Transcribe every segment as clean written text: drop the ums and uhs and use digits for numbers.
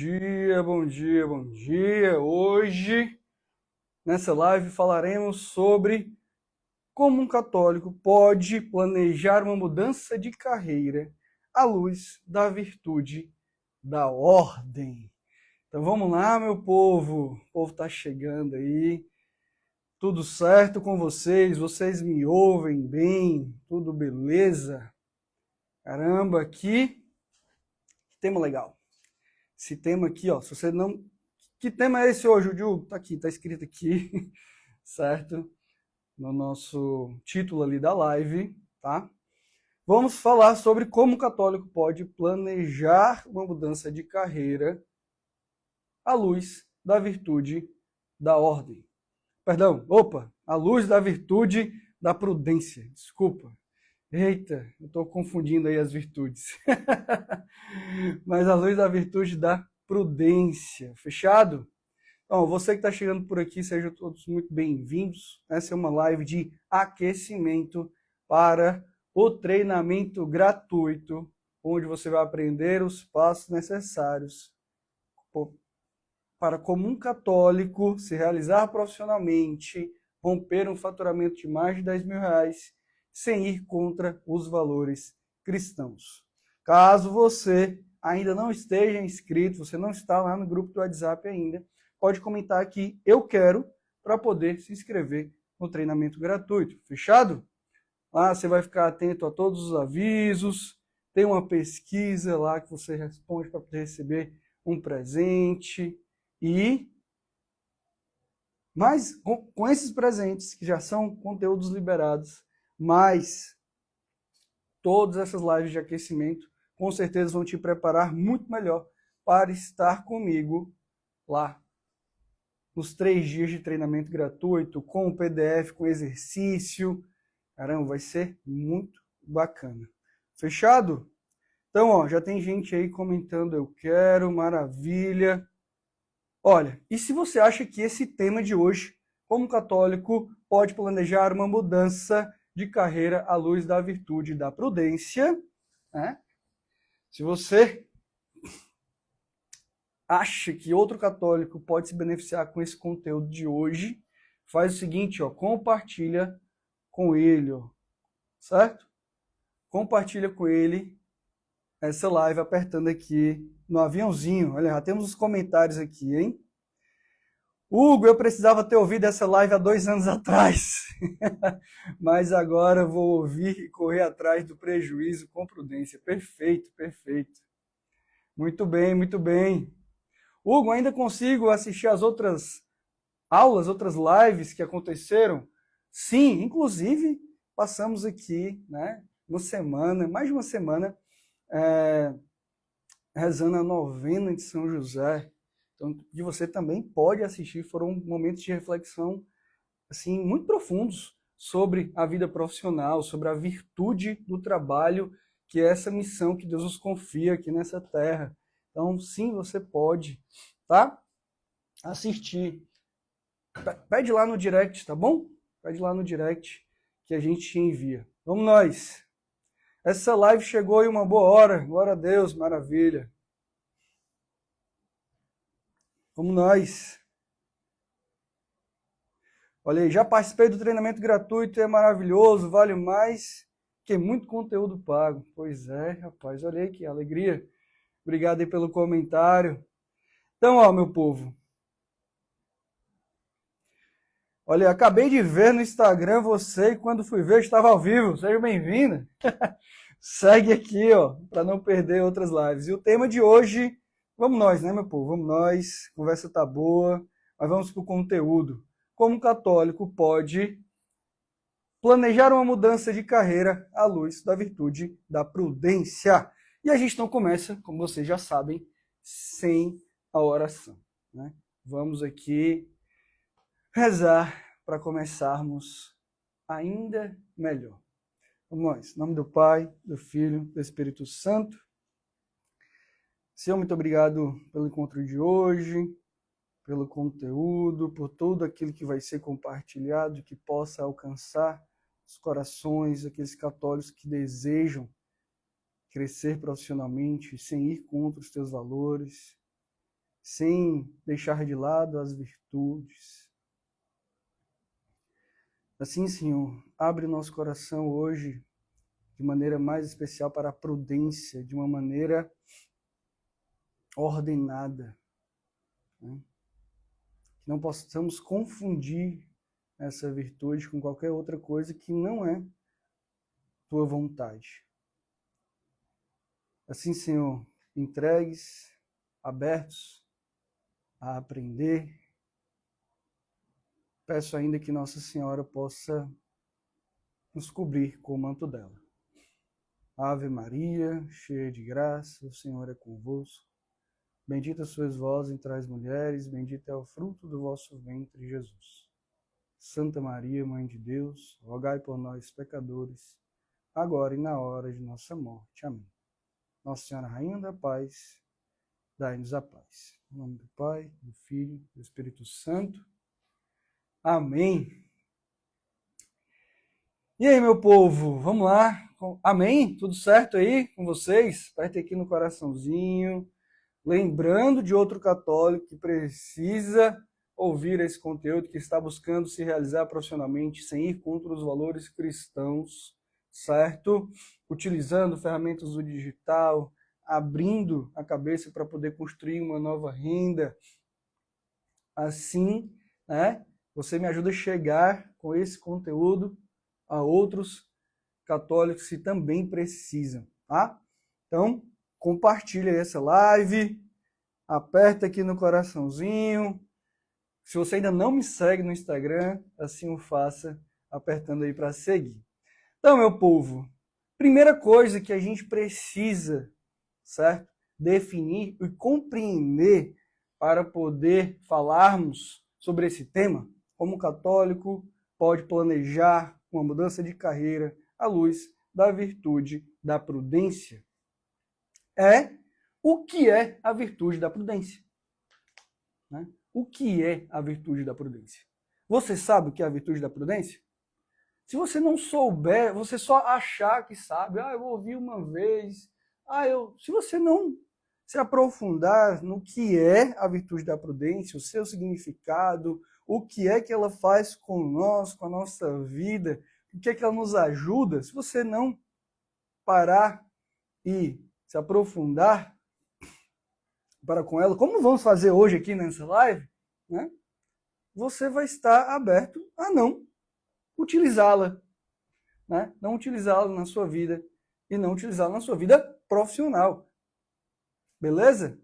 Dia, bom dia, bom dia. Hoje, nessa live, falaremos sobre como um católico pode planejar uma mudança de carreira à luz da virtude da ordem. Então vamos lá, meu povo. O povo está chegando aí. Tudo certo com vocês? Vocês me ouvem bem? Tudo beleza? Caramba, que tema legal. Esse tema aqui, ó, se você não... Que tema é esse hoje, Diogo? Tá aqui, tá escrito aqui, certo? No nosso título ali da live, tá? Vamos falar sobre como o católico pode planejar uma mudança de carreira à luz da virtude da ordem. Perdão, opa, à luz da virtude da prudência. Desculpa. Eita, eu estou confundindo aí as virtudes. Mas à luz da virtude da prudência. Fechado? Então, você que está chegando por aqui, sejam todos muito bem-vindos. Essa é uma live de aquecimento para o treinamento gratuito, onde você vai aprender os passos necessários para, como um católico, se realizar profissionalmente, romper um faturamento de mais de 10 mil reais, sem ir contra os valores cristãos. Caso você ainda não esteja inscrito, você não está lá no grupo do WhatsApp ainda, pode comentar aqui, eu quero, para poder se inscrever no treinamento gratuito. Fechado? Lá você vai ficar atento a todos os avisos, tem uma pesquisa lá que você responde para poder receber um presente. Mas com esses presentes, que já são conteúdos liberados, mais todas essas lives de aquecimento, com certeza vão te preparar muito melhor para estar comigo lá nos 3 dias de treinamento gratuito, com o PDF, com exercício. Caramba, vai ser muito bacana. Fechado? Então, ó, já tem gente aí comentando, eu quero, maravilha. Olha, e se você acha que esse tema de hoje, como católico, pode planejar uma mudança de carreira à luz da virtude e da prudência, né? Se você acha que outro católico pode se beneficiar com esse conteúdo de hoje, faz o seguinte, ó, compartilha com ele, ó, certo? Compartilha com ele essa live apertando aqui no aviãozinho. Olha, já temos os comentários aqui, hein? Hugo, eu precisava ter ouvido essa live há 2 anos atrás, mas agora vou ouvir e correr atrás do prejuízo com prudência. Perfeito, perfeito. Muito bem, muito bem. Hugo, ainda consigo assistir as outras aulas, outras lives que aconteceram? Sim, inclusive passamos aqui, né, uma semana, mais de uma semana, rezando a novena de São José. Então, que você também pode assistir, foram momentos de reflexão assim muito profundos sobre a vida profissional, sobre a virtude do trabalho, que é essa missão que Deus nos confia aqui nessa terra. Então, sim, você pode, tá? Assistir. Pede lá no direct, tá bom? Pede lá no direct que a gente te envia. Vamos nós! Essa live chegou em uma boa hora. Glória a Deus, maravilha. Vamos nós! Olha aí, já participei do treinamento gratuito, é maravilhoso, vale mais que muito conteúdo pago. Pois é, rapaz, olha aí que alegria. Obrigado aí pelo comentário. Então, ó, meu povo. Olha, acabei de ver no Instagram você e quando fui ver estava ao vivo. Seja bem-vinda. Segue aqui, ó, para não perder outras lives. E o tema de hoje, vamos nós, né, meu povo? Vamos nós. Conversa tá boa, mas vamos pro conteúdo. Como um católico pode planejar uma mudança de carreira à luz da virtude da prudência? E a gente não começa, como vocês já sabem, sem a oração, né? Vamos aqui rezar para começarmos ainda melhor. Vamos nós. Em nome do Pai, do Filho, do Espírito Santo. Senhor, muito obrigado pelo encontro de hoje, pelo conteúdo, por tudo aquilo que vai ser compartilhado, que possa alcançar os corações daqueles católicos que desejam crescer profissionalmente sem ir contra os teus valores. sem deixar de lado as virtudes. Assim, Senhor, abre o nosso coração hoje de maneira mais especial para a prudência, de uma maneira ordenada, né? Que não possamos confundir essa virtude com qualquer outra coisa que não é tua vontade. Assim, Senhor, entregues, abertos a aprender, peço ainda que Nossa Senhora possa nos cobrir com o manto dela. Ave Maria, cheia de graça, o Senhor é convosco. Bendita sois vós entre as mulheres, bendito é o fruto do vosso ventre, Jesus. Santa Maria, Mãe de Deus, rogai por nós, pecadores, agora e na hora de nossa morte. Amém. Nossa Senhora, Rainha da Paz, dai-nos a paz. Em nome do Pai, do Filho e do Espírito Santo. Amém. E aí, meu povo, vamos lá? Amém? Tudo certo aí com vocês? Aperte aqui no coraçãozinho. Lembrando de outro católico que precisa ouvir esse conteúdo, que está buscando se realizar profissionalmente sem ir contra os valores cristãos, certo? Utilizando ferramentas do digital, abrindo a cabeça para poder construir uma nova renda. Assim, né, você me ajuda a chegar com esse conteúdo a outros católicos que também precisam, tá? Então, compartilha essa live, aperta aqui no coraçãozinho. Se você ainda não me segue no Instagram, assim o faça, apertando aí para seguir. Então, meu povo, primeira coisa que a gente precisa, certo? Definir e compreender para poder falarmos sobre esse tema, como o católico pode planejar uma mudança de carreira à luz da virtude da prudência. O que é a virtude da prudência? Né? O que é a virtude da prudência? Você sabe o que é a virtude da prudência? Se você não souber, você só achar que sabe, eu ouvi uma vez, se você não se aprofundar no que é a virtude da prudência, o seu significado, o que é que ela faz com nós, com a nossa vida, o que é que ela nos ajuda, se você não parar e se aprofundar para com ela, como vamos fazer hoje aqui nessa live, né? Você vai estar aberto a não utilizá-la, né? Não utilizá-la na sua vida e não utilizá-la na sua vida profissional. Beleza?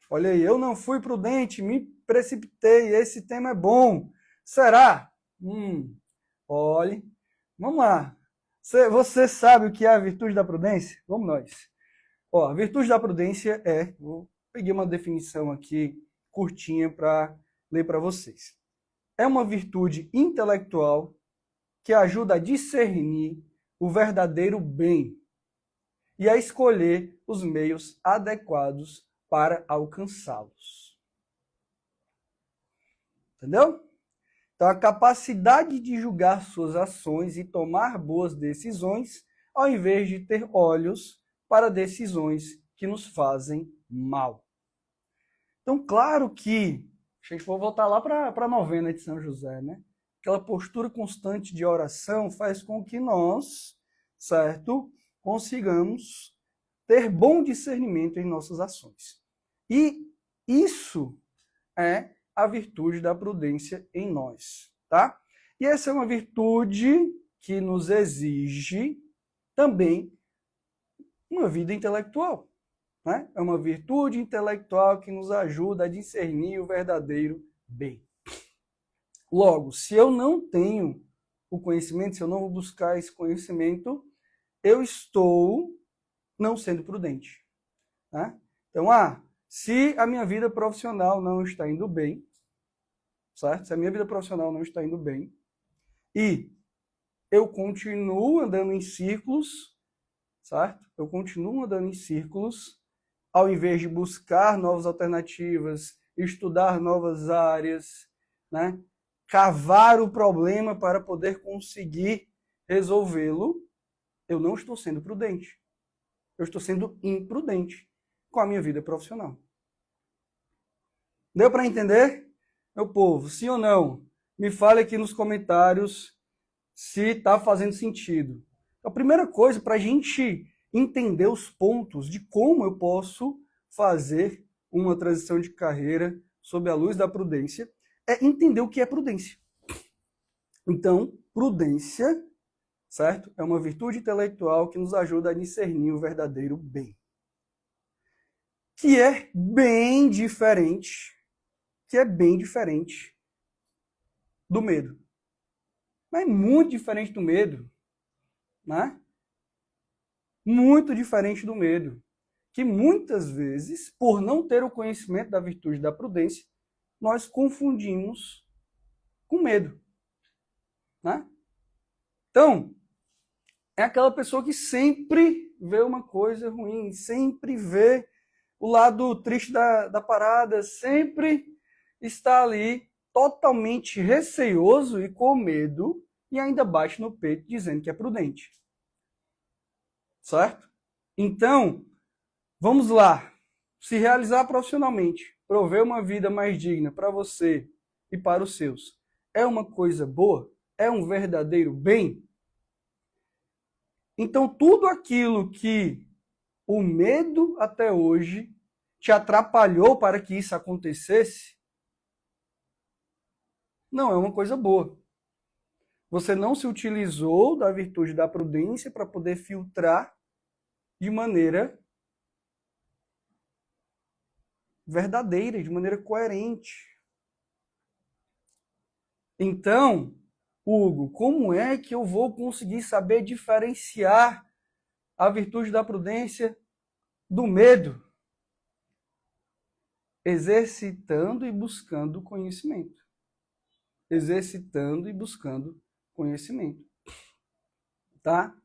Olha aí, eu não fui prudente, me precipitei, esse tema é bom. Será? Olhe, vamos lá. Você sabe o que é a virtude da prudência? Vamos nós. A virtude da prudência peguei uma definição aqui curtinha para ler para vocês. É uma virtude intelectual que ajuda a discernir o verdadeiro bem e a escolher os meios adequados para alcançá-los. Entendeu? Então, a capacidade de julgar suas ações e tomar boas decisões, ao invés de ter olhos para decisões que nos fazem mal. Então, claro que, a gente for voltar lá para a novena de São José, né? Aquela postura constante de oração faz com que nós, certo, consigamos ter bom discernimento em nossas ações. E isso é a virtude da prudência em nós, tá? E essa é uma virtude que nos exige também uma vida intelectual, né? É uma virtude intelectual que nos ajuda a discernir o verdadeiro bem. Logo, se eu não tenho o conhecimento, se eu não vou buscar esse conhecimento, eu estou não sendo prudente, né? Então, se a minha vida profissional não está indo bem, certo? Se a minha vida profissional não está indo bem e eu continuo andando em círculos, certo? Eu continuo andando em círculos, ao invés de buscar novas alternativas, estudar novas áreas, né? Cavar o problema para poder conseguir resolvê-lo, eu não estou sendo prudente. Eu estou sendo imprudente. com a minha vida profissional. Deu para entender? Meu povo, sim ou não? Me fale aqui nos comentários se está fazendo sentido. A primeira coisa, para a gente entender os pontos de como eu posso fazer uma transição de carreira sob a luz da prudência, é entender o que é prudência. Então, prudência, certo? É uma virtude intelectual que nos ajuda a discernir o verdadeiro bem. Que é bem diferente do medo. Mas é muito diferente do medo, né? Muito diferente do medo. Que muitas vezes, por não ter o conhecimento da virtude da prudência, nós confundimos com medo, né? Então, é aquela pessoa que sempre vê uma coisa ruim, sempre vê o lado triste da parada, sempre está ali totalmente receoso e com medo e ainda bate no peito dizendo que é prudente. Certo? Então, vamos lá. Se realizar profissionalmente, prover uma vida mais digna para você e para os seus, é uma coisa boa? É um verdadeiro bem? Então, tudo aquilo que o medo até hoje te atrapalhou para que isso acontecesse, não é uma coisa boa. Você não se utilizou da virtude da prudência para poder filtrar de maneira verdadeira, de maneira coerente. Então, Hugo, como é que eu vou conseguir saber diferenciar a virtude da prudência do medo? Exercitando e buscando conhecimento. Exercitando e buscando conhecimento. Tá?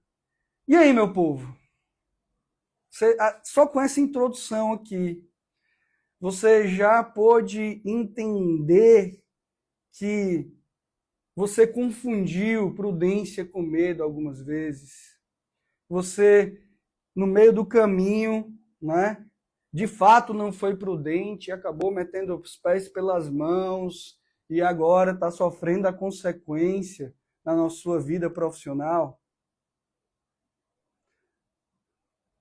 E aí, meu povo? Só com essa introdução aqui, você já pôde entender que você confundiu prudência com medo algumas vezes. Você, no meio do caminho, né, de fato não foi prudente, acabou metendo os pés pelas mãos e agora está sofrendo a consequência na sua vida profissional.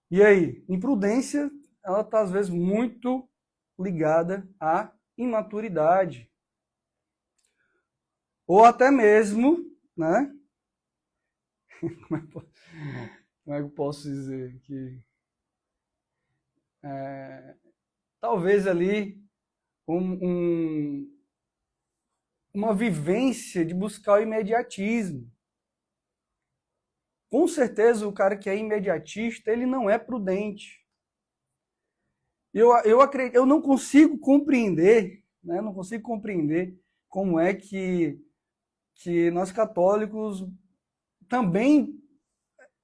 E aí? Imprudência, ela está às vezes muito ligada à imaturidade. Ou até mesmo, né? Como é que eu posso dizer que talvez ali uma vivência de buscar o imediatismo. Com certeza o cara que é imediatista, ele não é prudente. Eu não consigo compreender, né? Não consigo compreender como é que nós católicos também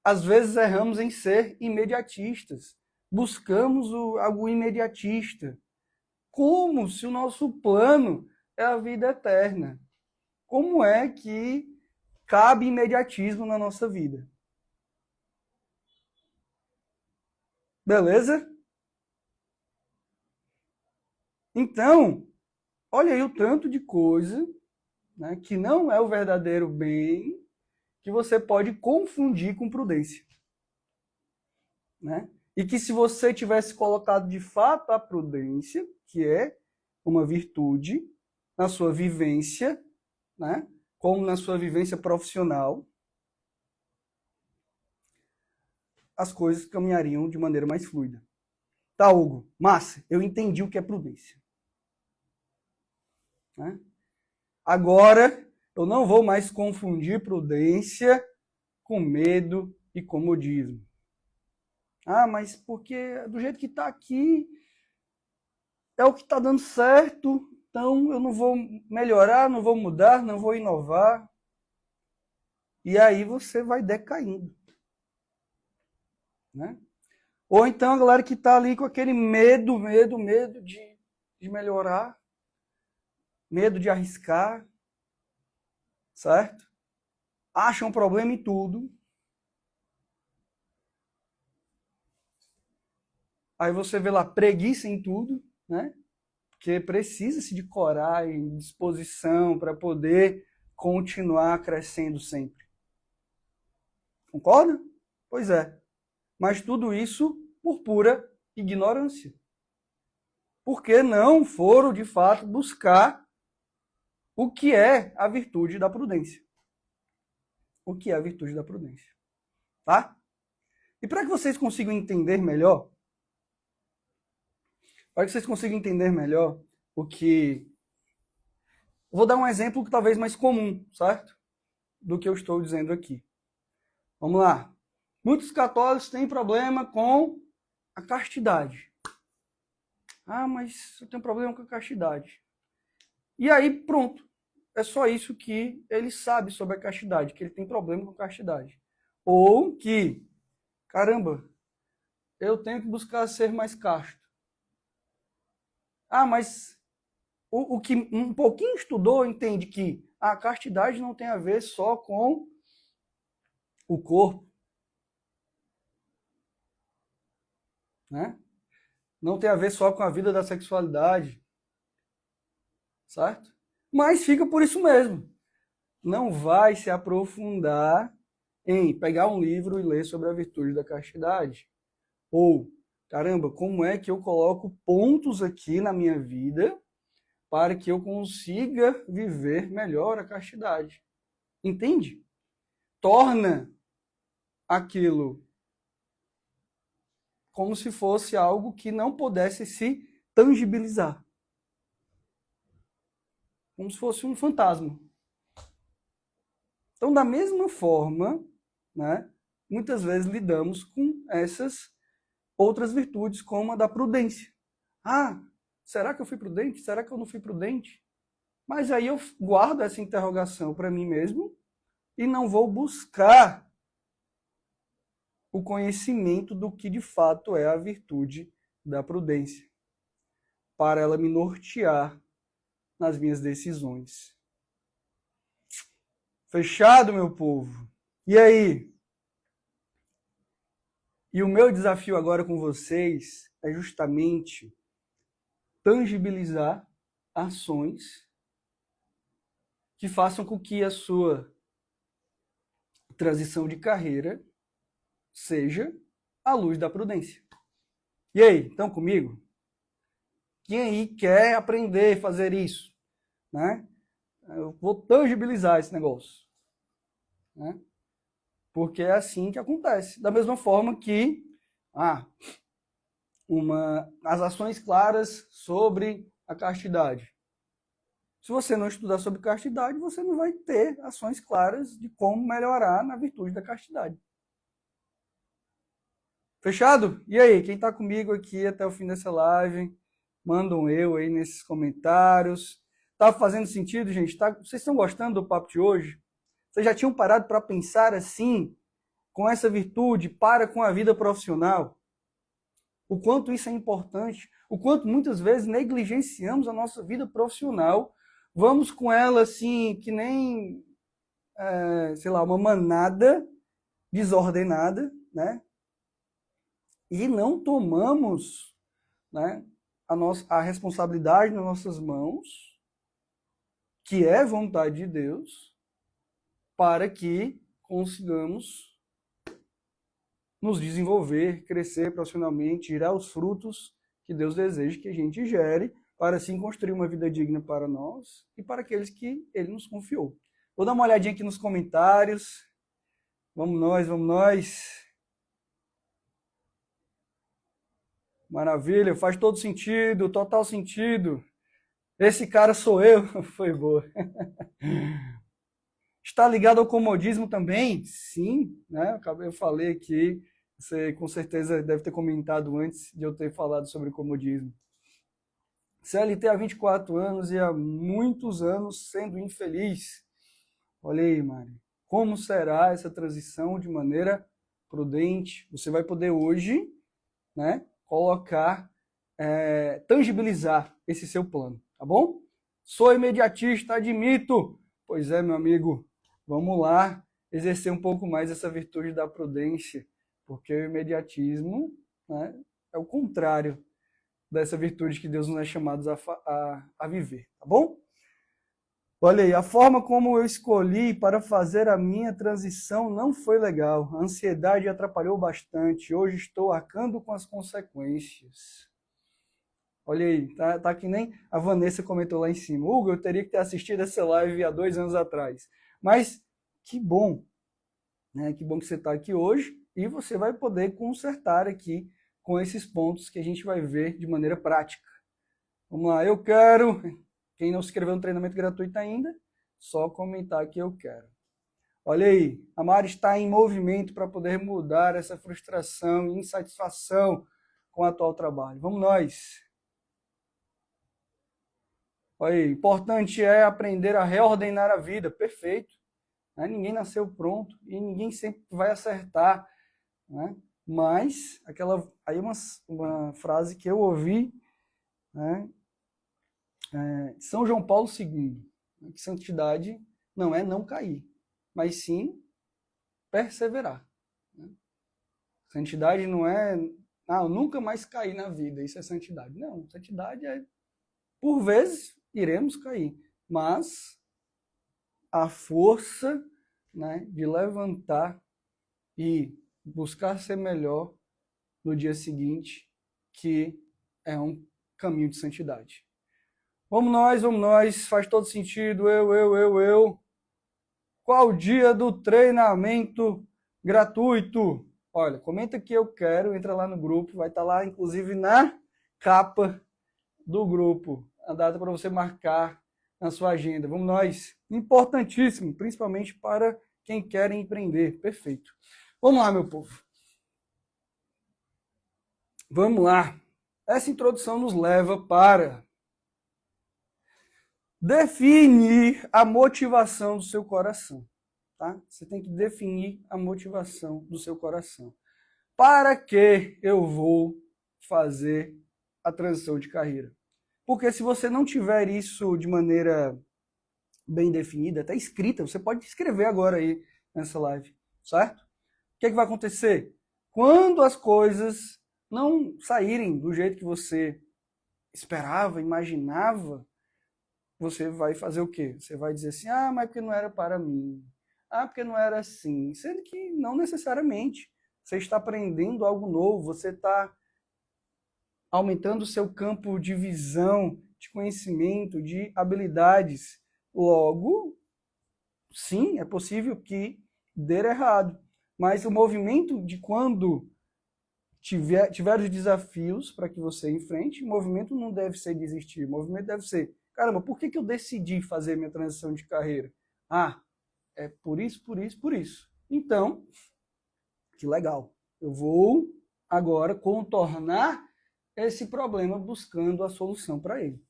às vezes erramos em ser imediatistas. Buscamos algo imediatista. Como se o nosso plano é a vida eterna? Como é que cabe imediatismo na nossa vida? Beleza? Então, olha aí o tanto de coisa, né, que não é o verdadeiro bem, que você pode confundir com prudência. Né? E que se você tivesse colocado de fato a prudência, que é uma virtude, na sua vivência, né, como na sua vivência profissional, as coisas caminhariam de maneira mais fluida. Tá, Hugo? Massa, eu entendi o que é prudência. Né? Agora, eu não vou mais confundir prudência com medo e comodismo. Ah, mas porque do jeito que está aqui, é o que está dando certo, então eu não vou melhorar, não vou mudar, não vou inovar. E aí você vai decaindo. Né? Ou então a galera que está ali com aquele medo de melhorar, medo de arriscar, certo? Acha um problema em tudo. Aí você vê lá preguiça em tudo, né? Porque precisa-se de coragem, disposição para poder continuar crescendo sempre. Concorda? Pois é. Mas tudo isso por pura ignorância. Porque não foram, de fato, buscar o que é a virtude da prudência. O que é a virtude da prudência. Tá? E para que vocês consigam entender melhor, o que... Vou dar um exemplo que talvez mais comum, certo? Do que eu estou dizendo aqui. Vamos lá. Muitos católicos têm problema com a castidade. Ah, mas eu tenho problema com a castidade. E aí, pronto. É só isso que ele sabe sobre a castidade, que ele tem problema com a castidade. Ou que, caramba, eu tenho que buscar ser mais casto. Ah, mas o que um pouquinho estudou entende que a castidade não tem a ver só com o corpo, né? Não tem a ver só com a vida da sexualidade, certo? Mas fica por isso mesmo. Não vai se aprofundar em pegar um livro e ler sobre a virtude da castidade. Ou, caramba, como é que eu coloco pontos aqui na minha vida para que eu consiga viver melhor a castidade? Entende? Torna aquilo como se fosse algo que não pudesse se tangibilizar. Como se fosse um fantasma. Então, da mesma forma, né, muitas vezes lidamos com essas outras virtudes, como a da prudência. Ah, será que eu fui prudente? Será que eu não fui prudente? Mas aí eu guardo essa interrogação para mim mesmo e não vou buscar o conhecimento do que de fato é a virtude da prudência, para ela me nortear nas minhas decisões. Fechado, meu povo? E aí? E o meu desafio agora com vocês é justamente tangibilizar ações que façam com que a sua transição de carreira seja à luz da prudência. E aí, estão comigo? Quem aí quer aprender a fazer isso? Né? Eu vou tangibilizar esse negócio. Né? Porque é assim que acontece. Da mesma forma que as ações claras sobre a castidade. Se você não estudar sobre castidade, você não vai ter ações claras de como melhorar na virtude da castidade. Fechado? E aí, quem está comigo aqui até o fim dessa live, manda um eu aí nesses comentários. Tá fazendo sentido, gente? Vocês estão gostando do papo de hoje? Vocês já tinham parado para pensar assim, com essa virtude, para com a vida profissional? O quanto isso é importante, o quanto muitas vezes negligenciamos a nossa vida profissional, vamos com ela assim, que nem, uma manada desordenada, né? E não tomamos, né, a responsabilidade nas nossas mãos, que é vontade de Deus, para que consigamos nos desenvolver, crescer profissionalmente, tirar os frutos que Deus deseja que a gente gere, para assim construir uma vida digna para nós e para aqueles que Ele nos confiou. Vou dar uma olhadinha aqui nos comentários. Vamos nós, vamos nós. Maravilha, faz todo sentido, total sentido. Esse cara sou eu. Foi boa. Está ligado ao comodismo também? Sim, né? Eu falei aqui, você com certeza deve ter comentado antes de eu ter falado sobre comodismo. CLT há 24 anos e há muitos anos sendo infeliz. Olha aí, Mari. Como será essa transição de maneira prudente? Você vai poder hoje, né, colocar, tangibilizar esse seu plano, tá bom? Sou imediatista, admito. Pois é, meu amigo, vamos lá exercer um pouco mais essa virtude da prudência, porque o imediatismo, né, É o contrário dessa virtude que Deus nos é chamado a viver, tá bom? Olha aí, a forma como eu escolhi para fazer a minha transição não foi legal. A ansiedade atrapalhou bastante. Hoje estou arcando com as consequências. Olha aí, tá que nem a Vanessa comentou lá em cima. Hugo, eu teria que ter assistido essa live há 2 anos atrás. Mas que bom, né? Que bom que você está aqui hoje e você vai poder consertar aqui com esses pontos que a gente vai ver de maneira prática. Vamos lá, eu quero... Quem não se inscreveu no treinamento gratuito ainda, só comentar que eu quero. Olha aí, a Mari está em movimento para poder mudar essa frustração e insatisfação com o atual trabalho. Vamos nós! Olha aí, importante é aprender a reordenar a vida. Perfeito. Né? Ninguém nasceu pronto e ninguém sempre vai acertar. Né? Mas, aí uma frase que eu ouvi, né? São João Paulo II, que santidade não é não cair, mas sim perseverar. Né? Santidade não é, eu nunca mais cair na vida, isso é santidade. Não, santidade é, por vezes, iremos cair, mas a força, né, de levantar e buscar ser melhor no dia seguinte, que é um caminho de santidade. Vamos nós, faz todo sentido, eu. Qual o dia do treinamento gratuito? Olha, comenta que eu quero, entra lá no grupo, vai estar lá, inclusive, na capa do grupo, a data para você marcar na sua agenda. Vamos nós, importantíssimo, principalmente para quem quer empreender. Perfeito. Vamos lá, meu povo. Vamos lá. Essa introdução nos leva para... definir a motivação do seu coração, tá? Você tem que definir a motivação do seu coração. Para que eu vou fazer a transição de carreira? Porque se você não tiver isso de maneira bem definida, até escrita, você pode escrever agora aí nessa live, certo? O que vai acontecer? Quando as coisas não saírem do jeito que você esperava, imaginava, você vai fazer o quê? Você vai dizer assim, mas porque não era para mim. Porque não era assim. Sendo que não necessariamente. Você está aprendendo algo novo, você está aumentando o seu campo de visão, de conhecimento, de habilidades. Logo, sim, é possível que dê errado. Mas o movimento de quando tiver os desafios para que você enfrente, o movimento não deve ser desistir. O movimento deve ser... Caramba, por que eu decidi fazer minha transição de carreira? É por isso. Então, que legal. Eu vou agora contornar esse problema buscando a solução para ele.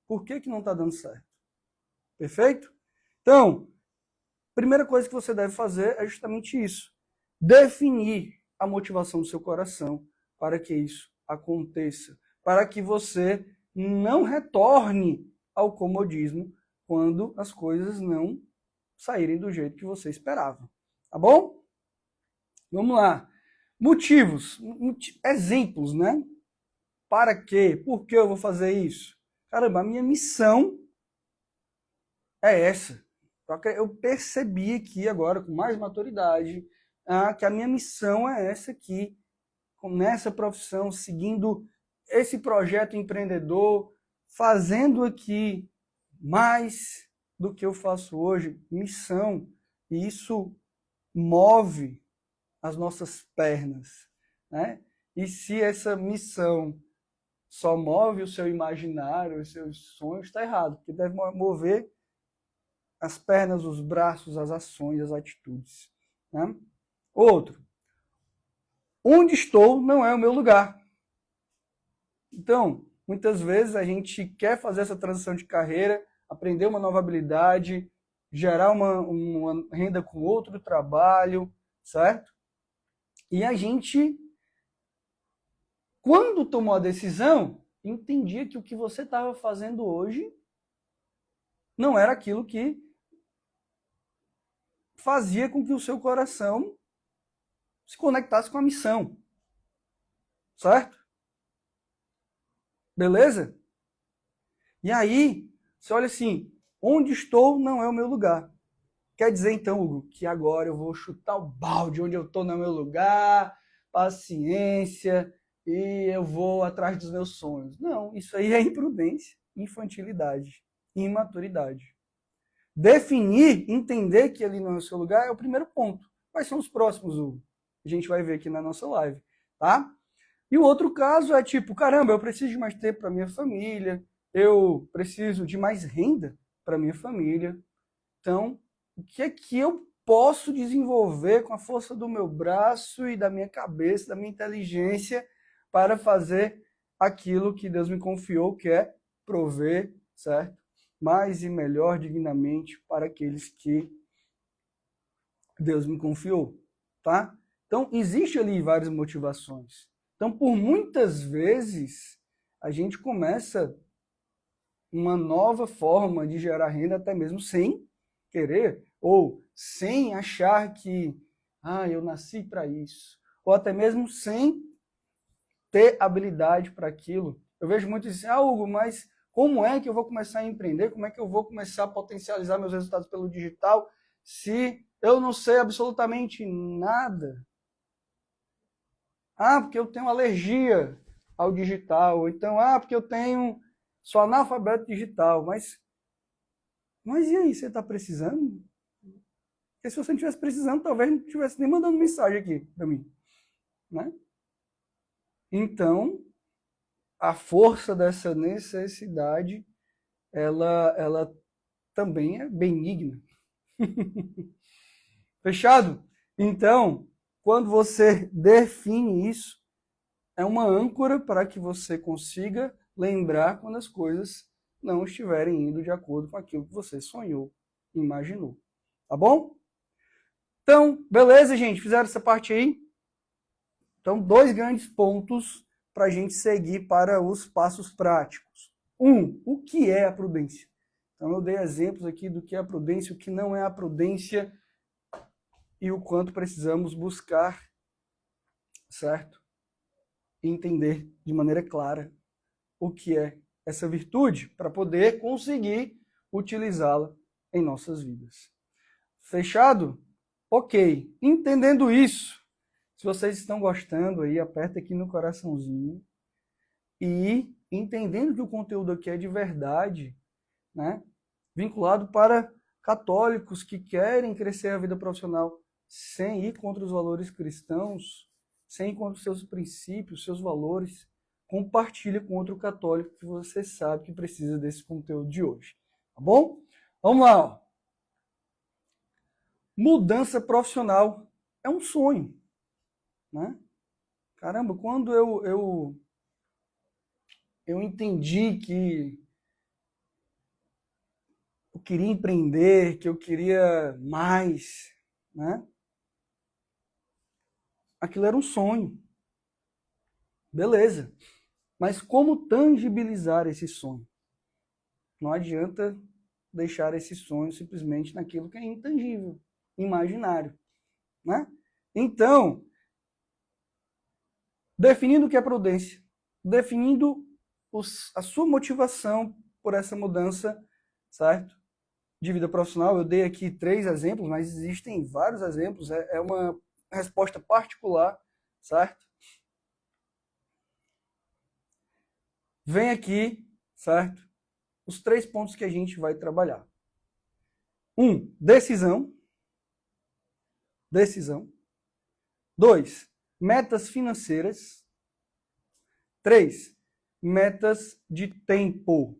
Por que não está dando certo? Perfeito? Então, primeira coisa que você deve fazer é justamente isso. Definir a motivação do seu coração para que isso aconteça. Para que você não retorne ao comodismo quando as coisas não saírem do jeito que você esperava. Tá bom? Vamos lá. Motivos, exemplos, né? Para quê? Por que eu vou fazer isso? Caramba, a minha missão é essa. Eu percebi aqui agora, com mais maturidade, que a minha missão é essa aqui, nessa profissão, seguindo esse projeto empreendedor, fazendo aqui mais do que eu faço hoje, missão, e isso move as nossas pernas, né? E se essa missão só move o seu imaginário, os seus sonhos, está errado, porque deve mover as pernas, os braços, as ações, as atitudes. Né? Outro, onde estou não é o meu lugar. Então, muitas vezes a gente quer fazer essa transição de carreira, aprender uma nova habilidade, gerar uma renda com outro trabalho, certo? E a gente, quando tomou a decisão, entendia que o que você estava fazendo hoje não era aquilo que fazia com que o seu coração se conectasse com a missão, certo? Beleza? E aí, você olha assim, onde estou não é o meu lugar. Quer dizer, então, Hugo, que agora eu vou chutar o balde, onde eu estou não é o meu lugar, paciência, e eu vou atrás dos meus sonhos. Não, isso aí é imprudência, infantilidade, imaturidade. Definir, entender que ali não é o seu lugar é o primeiro ponto. Quais são os próximos, Hugo? A gente vai ver aqui na nossa live, tá? E o outro caso é tipo, caramba, eu preciso de mais tempo para minha família, eu preciso de mais renda para minha família. Então, o que é que eu posso desenvolver com a força do meu braço e da minha cabeça, da minha inteligência, para fazer aquilo que Deus me confiou, que é prover, certo? Mais e melhor dignamente para aqueles que Deus me confiou, tá? Então, existe ali várias motivações. Então, por muitas vezes, a gente começa uma nova forma de gerar renda, até mesmo sem querer, ou sem achar que, eu nasci para isso, ou até mesmo sem ter habilidade para aquilo. Eu vejo muitos dizendo, Hugo, mas como é que eu vou começar a empreender? Como é que eu vou começar a potencializar meus resultados pelo digital se eu não sei absolutamente nada? Porque eu tenho alergia ao digital. Ou então, porque eu sou analfabeto digital. Mas e aí, você está precisando? Porque se você não estivesse precisando, talvez não estivesse nem mandando mensagem aqui para mim. Né? Então, a força dessa necessidade, ela também é benigna. Fechado? Então, quando você define isso, é uma âncora para que você consiga lembrar quando as coisas não estiverem indo de acordo com aquilo que você sonhou, imaginou. Tá bom? Então, beleza, gente? Fizeram essa parte aí? Então, 2 grandes pontos para a gente seguir para os passos práticos. O que é a prudência? Então, eu dei exemplos aqui do que é a prudência, o que não é a prudência e o quanto precisamos buscar, certo? E entender de maneira clara o que é essa virtude para poder conseguir utilizá-la em nossas vidas. Fechado? Ok. Entendendo isso, se vocês estão gostando aí, aperta aqui no coraçãozinho. E entendendo que o conteúdo aqui é de verdade, né? Vinculado para católicos que querem crescer a vida profissional sem ir contra os valores cristãos, sem ir contra os seus princípios, seus valores, compartilhe com outro católico que você sabe que precisa desse conteúdo de hoje. Tá bom? Vamos lá. Ó. Mudança profissional é um sonho. Né? Caramba, quando eu entendi que eu queria empreender, que eu queria mais, né? Aquilo era um sonho. Beleza. Mas como tangibilizar esse sonho? Não adianta deixar esse sonho simplesmente naquilo que é intangível, imaginário, né? Então, definindo o que é prudência, definindo a sua motivação por essa mudança, certo? De vida profissional, eu dei aqui 3 exemplos, mas existem vários exemplos, é uma resposta particular, certo? Vem aqui, certo? Os 3 pontos que a gente vai trabalhar. 1, decisão. Decisão. 2, metas financeiras. 3, metas de tempo.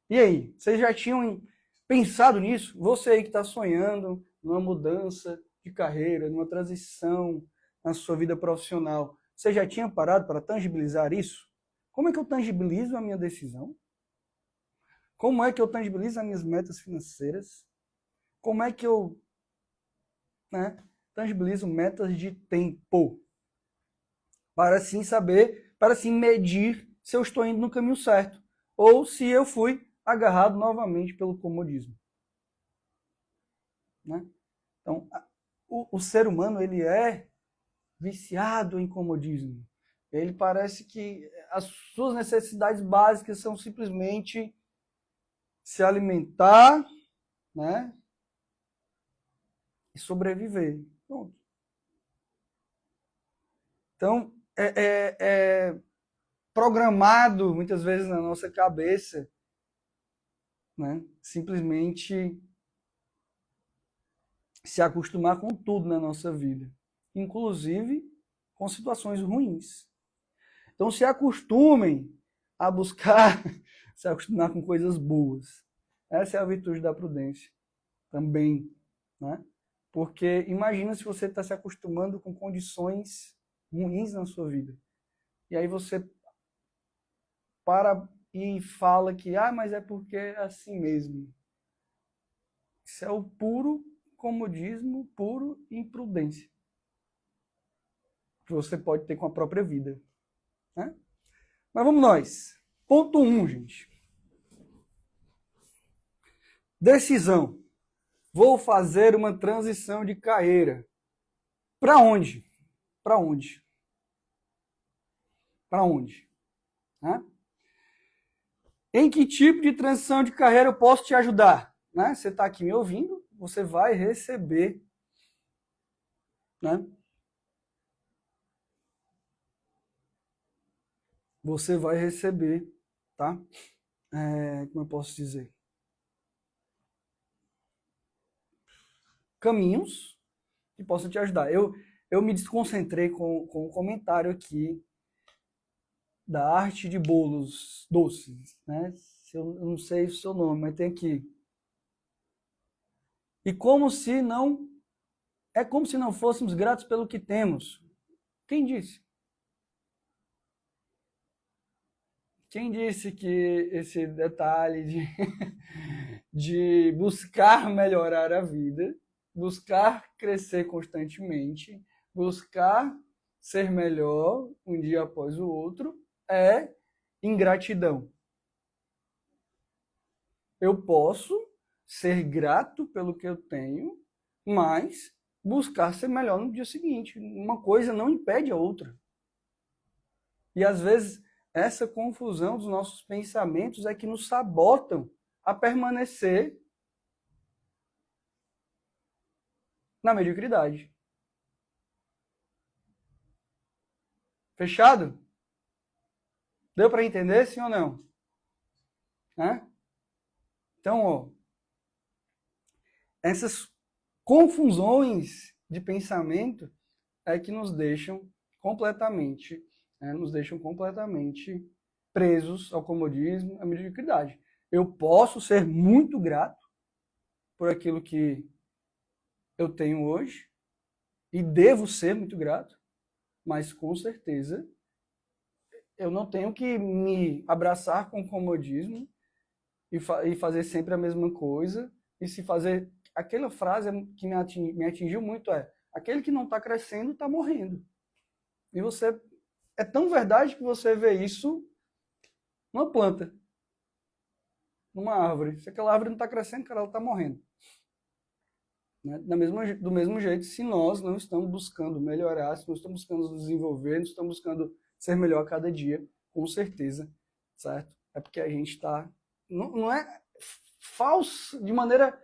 E aí, vocês já tinham pensado nisso? Você aí que está sonhando numa mudança de carreira, numa transição na sua vida profissional, você já tinha parado para tangibilizar isso? Como é que eu tangibilizo a minha decisão? Como é que eu tangibilizo as minhas metas financeiras? Como é que eu tangibilizo metas de tempo? Para assim saber, para assim medir se eu estou indo no caminho certo ou se eu fui agarrado novamente pelo comodismo. Né? Então, o ser humano ele é viciado em comodismo. Ele parece que as suas necessidades básicas são simplesmente se alimentar, né? E sobreviver. Pronto. Então, é programado muitas vezes na nossa cabeça, né? Simplesmente se acostumar com tudo na nossa vida, inclusive com situações ruins. Então, se acostumem a buscar se acostumar com coisas boas. Essa é a virtude da prudência também, né? Porque imagina se você está se acostumando com condições ruins na sua vida. E aí você para e fala que, mas é porque é assim mesmo. Isso é o puro comodismo, puro imprudência. Que você pode ter com a própria vida. Né? Mas vamos nós. Ponto 1, gente. Decisão. Vou fazer uma transição de carreira. Para onde? Para onde? Para onde? Né? Em que tipo de transição de carreira eu posso te ajudar? Né? Você está aqui me ouvindo, você vai receber, né? Você vai receber, tá? Como eu posso dizer? Caminhos que possam te ajudar. Eu me desconcentrei com um comentário aqui da arte de bolos doces, né? Eu não sei o seu nome, mas tem aqui. E como se não... É como se não fôssemos gratos pelo que temos. Quem disse? Quem disse que esse detalhe de buscar melhorar a vida, buscar crescer constantemente, buscar ser melhor um dia após o outro, é ingratidão? Eu posso ser grato pelo que eu tenho, mas buscar ser melhor no dia seguinte. Uma coisa não impede a outra. E às vezes essa confusão dos nossos pensamentos é que nos sabotam a permanecer na mediocridade. Fechado? Deu para entender, sim ou não? Então, essas confusões de pensamento é que nos deixam completamente presos ao comodismo, à mediocridade. Eu posso ser muito grato por aquilo que eu tenho hoje e devo ser muito grato, mas com certeza eu não tenho que me abraçar com o comodismo e fazer sempre a mesma coisa e se fazer... Aquela frase que me atingiu muito é: aquele que não está crescendo está morrendo. E você... É tão verdade que você vê isso numa planta, numa árvore. Se aquela árvore não está crescendo, cara, ela está morrendo. Né? Do mesmo jeito, se nós não estamos buscando melhorar, se nós estamos buscando nos desenvolver, nós estamos buscando ser melhor a cada dia, com certeza, certo? É porque a gente está... Não é falso, de maneira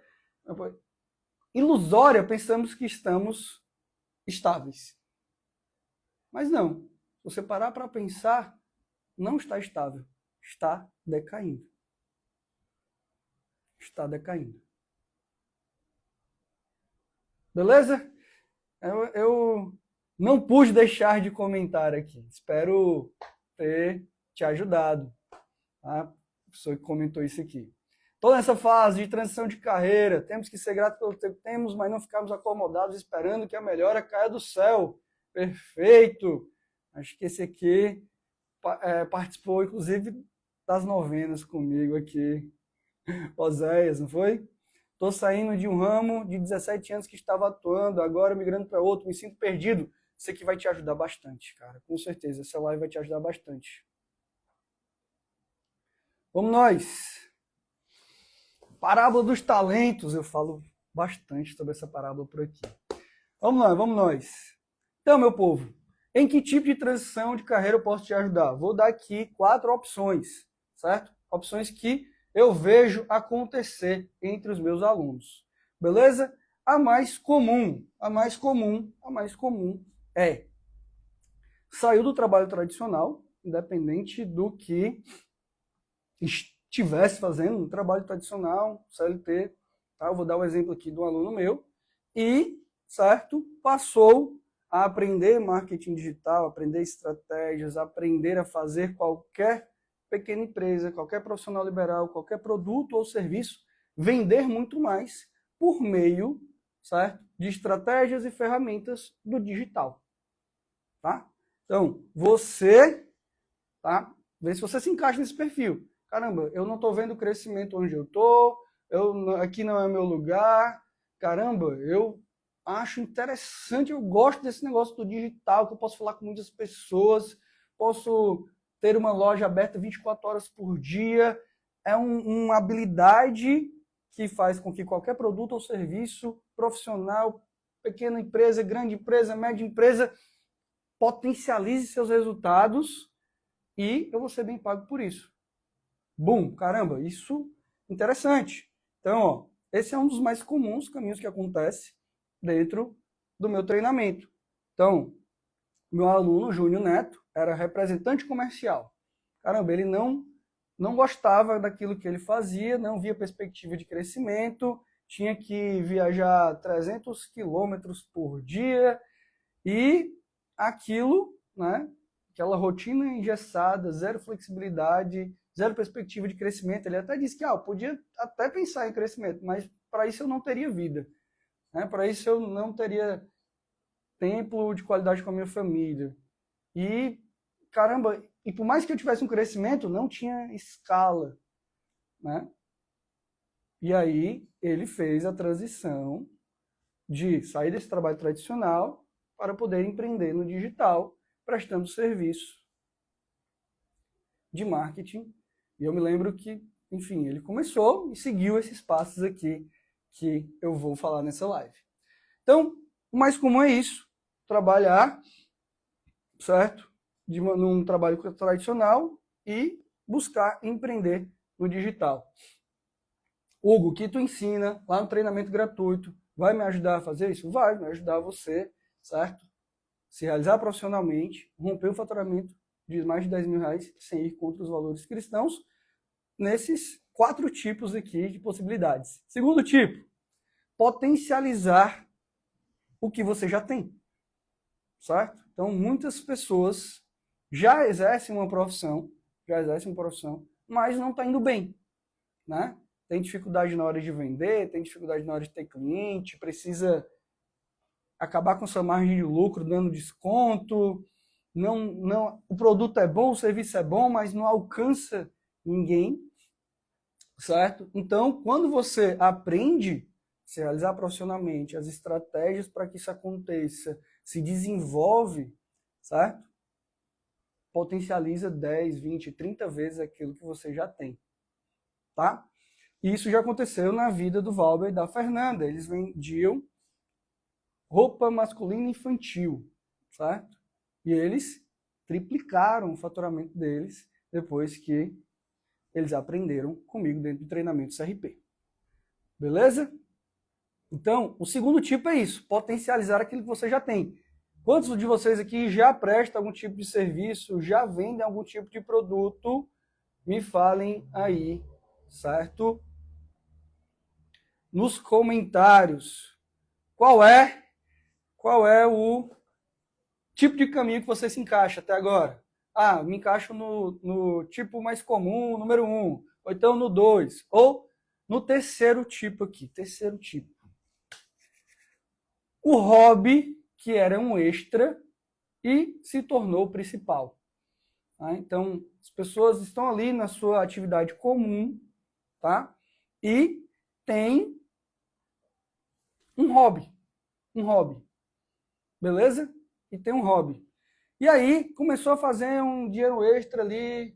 ilusória, pensamos que estamos estáveis. Mas não. Se você parar para pensar, não está estável. Está decaindo. Está decaindo. Beleza? Eu não pude deixar de comentar aqui. Espero ter te ajudado. Tá? A pessoa que comentou isso aqui. Toda essa fase de transição de carreira, temos que ser gratos pelo que temos, mas não ficarmos acomodados esperando que a melhora caia do céu. Perfeito! Acho que esse aqui participou, inclusive, das novenas comigo aqui. Oséias, não foi? Estou saindo de um ramo de 17 anos que estava atuando, agora migrando para outro, me sinto perdido. Isso aqui vai te ajudar bastante, cara. Com certeza, essa live vai te ajudar bastante. Vamos nós! Parábola dos talentos, eu falo bastante sobre essa parábola por aqui. Vamos lá, vamos nós. Então, meu povo, Em que tipo de transição de carreira eu posso te ajudar? Vou dar aqui 4 opções, certo? Opções que eu vejo acontecer entre os meus alunos. Beleza? A mais comum é: saiu do trabalho tradicional, independente do que estivesse fazendo, um trabalho tradicional, CLT, tá? Eu vou dar um exemplo aqui de um aluno meu, e, certo, passou a aprender marketing digital, aprender estratégias, aprender a fazer qualquer pequena empresa, qualquer profissional liberal, qualquer produto ou serviço, vender muito mais por meio, certo, de estratégias e ferramentas do digital, tá? Então, tá? Vê se você se encaixa nesse perfil. Caramba, eu não estou vendo o crescimento onde eu estou, aqui não é meu lugar. Caramba, eu acho interessante, eu gosto desse negócio do digital, que eu posso falar com muitas pessoas, posso ter uma loja aberta 24 horas por dia. É uma habilidade que faz com que qualquer produto ou serviço profissional, pequena empresa, grande empresa, média empresa, potencialize seus resultados e eu vou ser bem pago por isso. Bum, caramba, isso interessante. Então, ó, esse é um dos mais comuns caminhos que acontece dentro do meu treinamento. Então, meu aluno, Júnior Neto, era representante comercial. Caramba, ele não gostava daquilo que ele fazia, não via perspectiva de crescimento, tinha que viajar 300 quilômetros por dia e aquilo, né, aquela rotina engessada, zero flexibilidade, zero perspectiva de crescimento. Ele até disse que eu podia até pensar em crescimento, mas para isso eu não teria vida. Né? Para isso eu não teria tempo de qualidade com a minha família. E, caramba, e por mais que eu tivesse um crescimento, não tinha escala. Né? E aí ele fez a transição de sair desse trabalho tradicional para poder empreender no digital, prestando serviço de marketing. E eu me lembro que, enfim, ele começou e seguiu esses passos aqui que eu vou falar nessa live. Então, o mais comum é isso, trabalhar, certo? Num trabalho tradicional e buscar empreender no digital. Hugo, o que tu ensina lá no treinamento gratuito vai me ajudar a fazer isso? Vai me ajudar você, certo? Se realizar profissionalmente, romper o faturamento de mais de 10 mil reais sem ir contra os valores cristãos, nesses 4 tipos aqui de possibilidades. Segundo tipo, potencializar o que você já tem, certo? Então, muitas pessoas já exercem uma profissão, mas não está indo bem, né? Tem dificuldade na hora de vender, tem dificuldade na hora de ter cliente, precisa acabar com sua margem de lucro dando desconto, o produto é bom, o serviço é bom, mas não alcança ninguém, certo? Então, quando você aprende a se realizar profissionalmente, as estratégias para que isso aconteça, se desenvolve, certo? Potencializa 10, 20, 30 vezes aquilo que você já tem, tá? E isso já aconteceu na vida do Valber e da Fernanda. Eles vendiam roupa masculina infantil, certo? E eles triplicaram o faturamento deles depois que eles aprenderam comigo dentro do treinamento CRP. Beleza? Então, o segundo tipo é isso, potencializar aquilo que você já tem. Quantos de vocês aqui já prestam algum tipo de serviço, já vendem algum tipo de produto? Me falem aí, certo? Nos comentários. Qual é o tipo de caminho que você se encaixa até agora? Ah, me encaixo no tipo mais comum, número 1, ou então no 2, ou no terceiro tipo aqui, terceiro tipo. O hobby, que era um extra, e se tornou o principal. Tá? Então, as pessoas estão ali na sua atividade comum, tá? E tem um hobby, beleza? E tem um hobby. E aí começou a fazer um dinheiro extra ali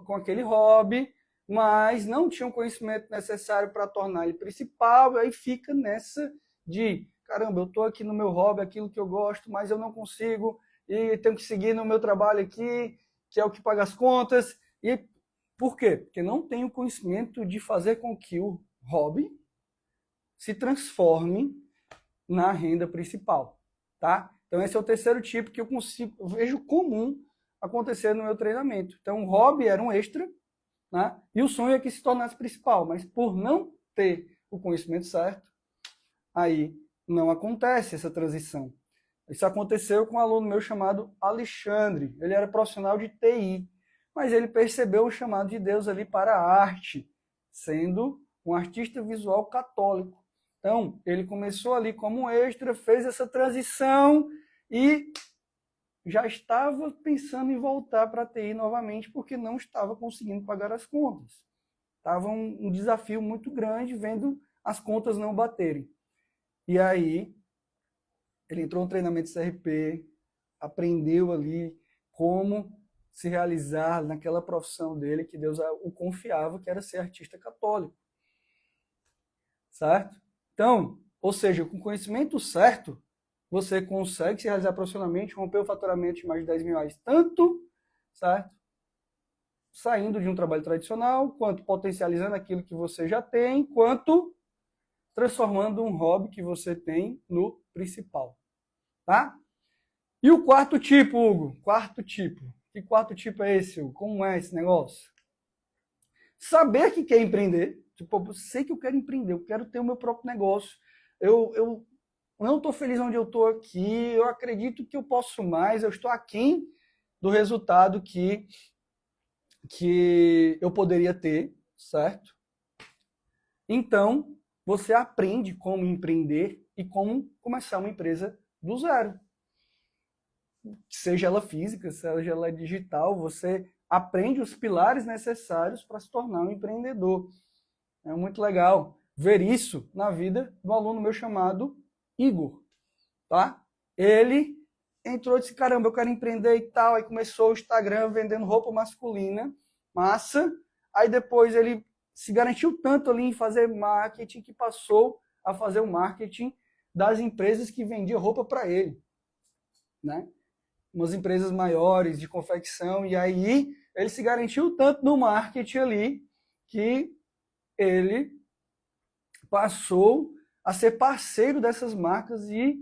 com aquele hobby, mas não tinha o conhecimento necessário para tornar ele principal, e aí fica nessa de, caramba, eu estou aqui no meu hobby, aquilo que eu gosto, mas eu não consigo e tenho que seguir no meu trabalho aqui, que é o que paga as contas. E por quê? Porque não tenho conhecimento de fazer com que o hobby se transforme na renda principal, tá? Então esse é o terceiro tipo que eu vejo comum acontecer no meu treinamento. Então o hobby era um extra, né? E o sonho é que se tornasse principal, mas por não ter o conhecimento certo, aí não acontece essa transição. Isso aconteceu com um aluno meu chamado Alexandre. Ele era profissional de TI, mas ele percebeu o chamado de Deus ali para a arte, sendo um artista visual católico. Então, ele começou ali como um extra, fez essa transição e já estava pensando em voltar para a TI novamente, porque não estava conseguindo pagar as contas. Estava um desafio muito grande, vendo as contas não baterem. E aí, ele entrou no treinamento CRP, aprendeu ali como se realizar naquela profissão dele, que Deus o confiava, que era ser artista católico. Certo? Então, ou seja, com conhecimento certo, você consegue se realizar profissionalmente, romper o faturamento de mais de 10 mil reais, tanto, certo? Saindo de um trabalho tradicional, quanto potencializando aquilo que você já tem, quanto transformando um hobby que você tem no principal. Tá? E o quarto tipo, Hugo? Quarto tipo. Que quarto tipo é esse, Hugo? Como é esse negócio? Saber que quer empreender. Tipo, eu sei que eu quero empreender, eu quero ter o meu próprio negócio. Eu não estou feliz onde eu estou aqui, eu acredito que eu posso mais, eu estou aquém do resultado que eu poderia ter, certo? Então, você aprende como empreender e como começar uma empresa do zero. Seja ela física, seja ela digital, você aprende os pilares necessários para se tornar um empreendedor. É muito legal ver isso na vida do aluno meu chamado Igor, tá? Ele entrou e disse, caramba, eu quero empreender e tal, aí começou o Instagram vendendo roupa masculina, massa, aí depois ele se garantiu tanto ali em fazer marketing que passou a fazer o marketing das empresas que vendiam roupa para ele, né? Umas empresas maiores de confecção, e aí ele se garantiu tanto no marketing ali que ele passou a ser parceiro dessas marcas e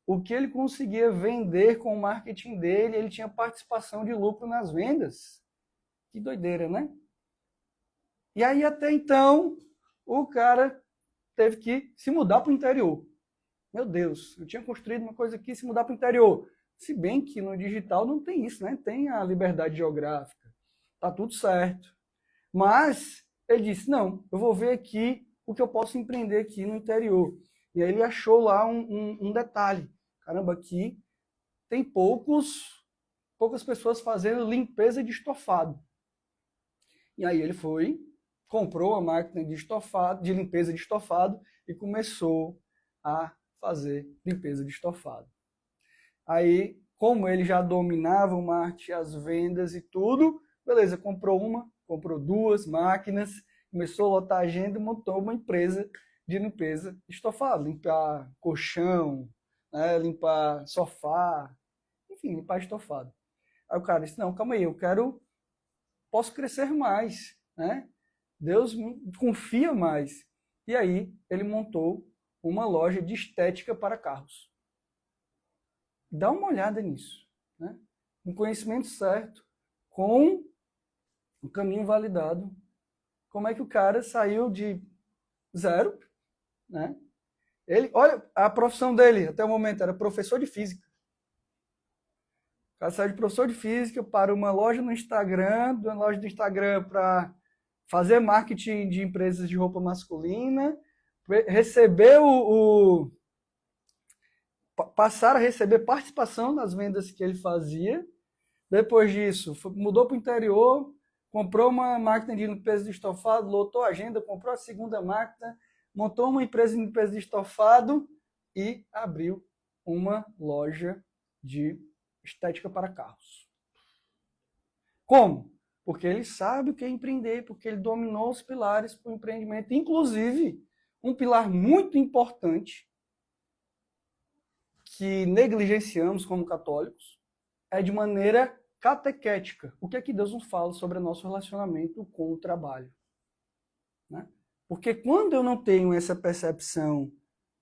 o que ele conseguia vender com o marketing dele, ele tinha participação de lucro nas vendas. Que doideira, né? E aí até então o cara teve que se mudar para o interior. Meu Deus, eu tinha construído uma coisa aqui, se mudar para o interior. Se bem que no digital não tem isso, né? Tem a liberdade geográfica. Tá tudo certo. Mas ele disse, não, eu vou ver aqui o que eu posso empreender aqui no interior. E aí ele achou lá um detalhe. Caramba, aqui tem poucas pessoas fazendo limpeza de estofado. E aí ele foi, comprou a máquina de estofado, de limpeza de estofado e começou a fazer limpeza de estofado. Aí, como ele já dominava o marketing, as vendas e tudo, beleza, comprou duas máquinas, começou a lotar a agenda e montou uma empresa de limpeza de estofado, limpar colchão, né, limpar sofá, enfim, limpar estofado. Aí o cara disse, não, calma aí, posso crescer mais, né? Deus confia mais. E aí ele montou uma loja de estética para carros. Dá uma olhada nisso, né? Um conhecimento certo, com um caminho validado. Como é que o cara saiu de zero, né? Ele, olha, a profissão dele até o momento era professor de física. O cara saiu de professor de física para uma loja no Instagram, de uma loja do Instagram para fazer marketing de empresas de roupa masculina, recebeu passaram a receber participação nas vendas que ele fazia. Depois disso, mudou para o interior, comprou uma máquina de limpeza de estofado, lotou a agenda, comprou a segunda máquina, montou uma empresa de limpeza de estofado e abriu uma loja de estética para carros. Como? Porque ele sabe o que é empreender, porque ele dominou os pilares para o empreendimento. Inclusive, um pilar muito importante que negligenciamos como católicos, é de maneira catequética. O que é que Deus nos fala sobre o nosso relacionamento com o trabalho? Né? Porque quando eu não tenho essa percepção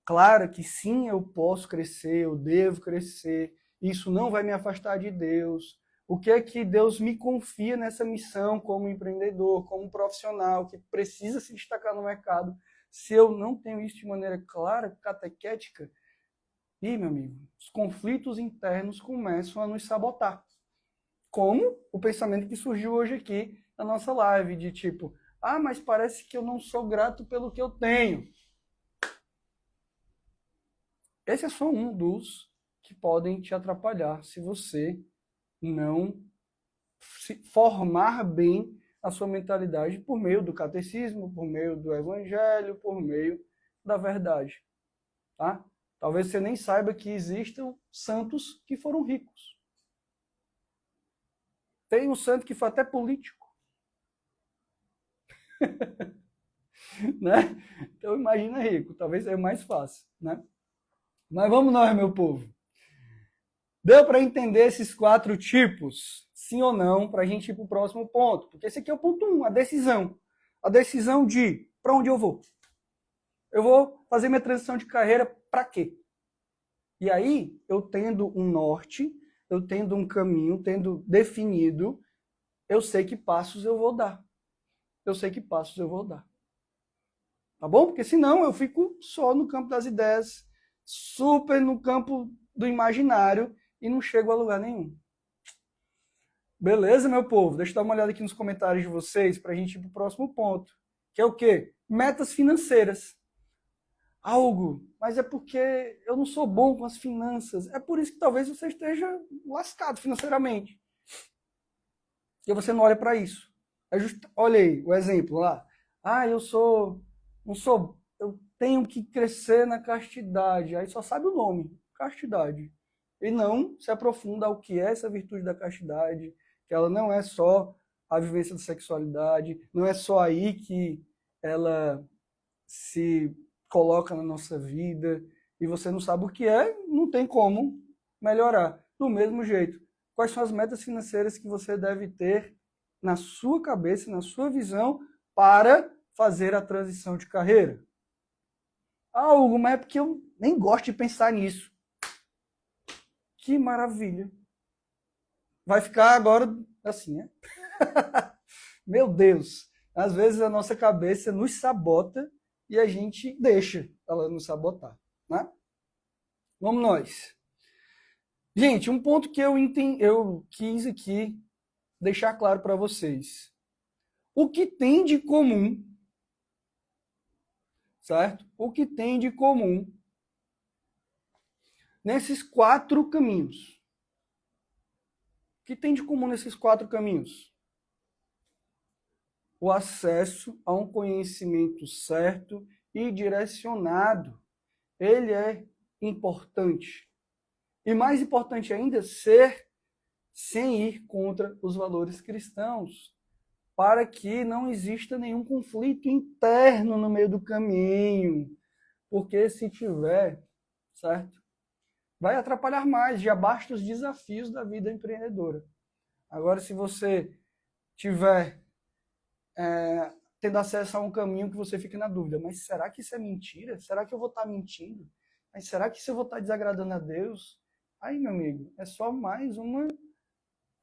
clara que sim, eu posso crescer, eu devo crescer, isso não vai me afastar de Deus, o que é que Deus me confia nessa missão como empreendedor, como profissional, que precisa se destacar no mercado, se eu não tenho isso de maneira clara, catequética, e, meu amigo, os conflitos internos começam a nos sabotar. Como o pensamento que surgiu hoje aqui na nossa live, de tipo, mas parece que eu não sou grato pelo que eu tenho. Esse é só um dos que podem te atrapalhar se você não se formar bem a sua mentalidade por meio do catecismo, por meio do evangelho, por meio da verdade. Tá? Talvez você nem saiba que existam santos que foram ricos. Tem um santo que foi até político. Né? Então imagina rico, talvez seja mais fácil. Né? Mas vamos nós, meu povo. Deu para entender esses 4 tipos? Sim ou não? Para a gente ir para o próximo ponto. Porque esse aqui é o ponto 1, a decisão. A decisão de para onde eu vou. Eu vou fazer minha transição de carreira para quê? E aí, eu tendo um norte, eu tendo um caminho, tendo definido, eu sei que passos eu vou dar. Eu sei que passos eu vou dar. Tá bom? Porque senão eu fico só no campo das ideias, super no campo do imaginário e não chego a lugar nenhum. Beleza, meu povo? Deixa eu dar uma olhada aqui nos comentários de vocês para a gente ir para o próximo ponto. Que é o quê? Metas financeiras. Algo, mas é porque eu não sou bom com as finanças. É por isso que talvez você esteja lascado financeiramente. E você não olha para isso. Olha aí o exemplo lá. Eu tenho que crescer na castidade. Aí só sabe o nome, castidade. E não se aprofunda ao que é essa virtude da castidade, que ela não é só a vivência da sexualidade, não é só aí que ela se coloca na nossa vida, e você não sabe o que é, não tem como melhorar. Do mesmo jeito, quais são as metas financeiras que você deve ter na sua cabeça, na sua visão, para fazer a transição de carreira? Hugo, mas é porque eu nem gosto de pensar nisso. Que maravilha. Vai ficar agora assim, né? Meu Deus. Às vezes a nossa cabeça nos sabota e a gente deixa ela nos sabotar, né? Vamos nós. Gente, um ponto que eu quis aqui deixar claro para vocês. O que tem de comum, certo? O que tem de comum nesses 4 caminhos? O que tem de comum nesses 4 caminhos? O acesso a um conhecimento certo e direcionado. Ele é importante. E mais importante ainda, ser sem ir contra os valores cristãos, para que não exista nenhum conflito interno no meio do caminho. Porque se tiver, certo? Vai atrapalhar mais, já basta os desafios da vida empreendedora. Agora, se você tiver tendo acesso a um caminho que você fica na dúvida, mas será que isso é mentira? Será que eu vou estar mentindo? Mas será que isso eu vou estar desagradando a Deus? Aí, meu amigo, é só mais uma...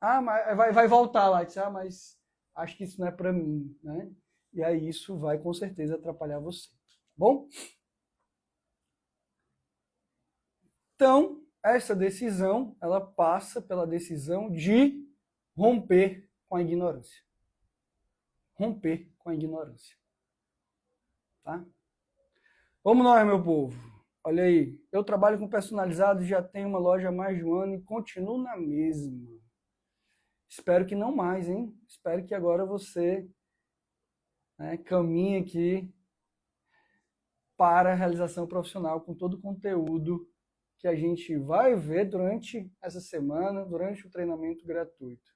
mas vai voltar lá e dizer, mas acho que isso não é para mim, né? E aí isso vai com certeza atrapalhar você, tá bom? Então, essa decisão, ela passa pela decisão de romper com a ignorância. Romper com a ignorância. Tá? Vamos nós, meu povo. Olha aí, eu trabalho com personalizado, já tenho uma loja há mais de 1 ano e continuo na mesma. Espero que não mais, hein? Espero que agora você caminhe aqui para a realização profissional com todo o conteúdo que a gente vai ver durante essa semana, durante o treinamento gratuito.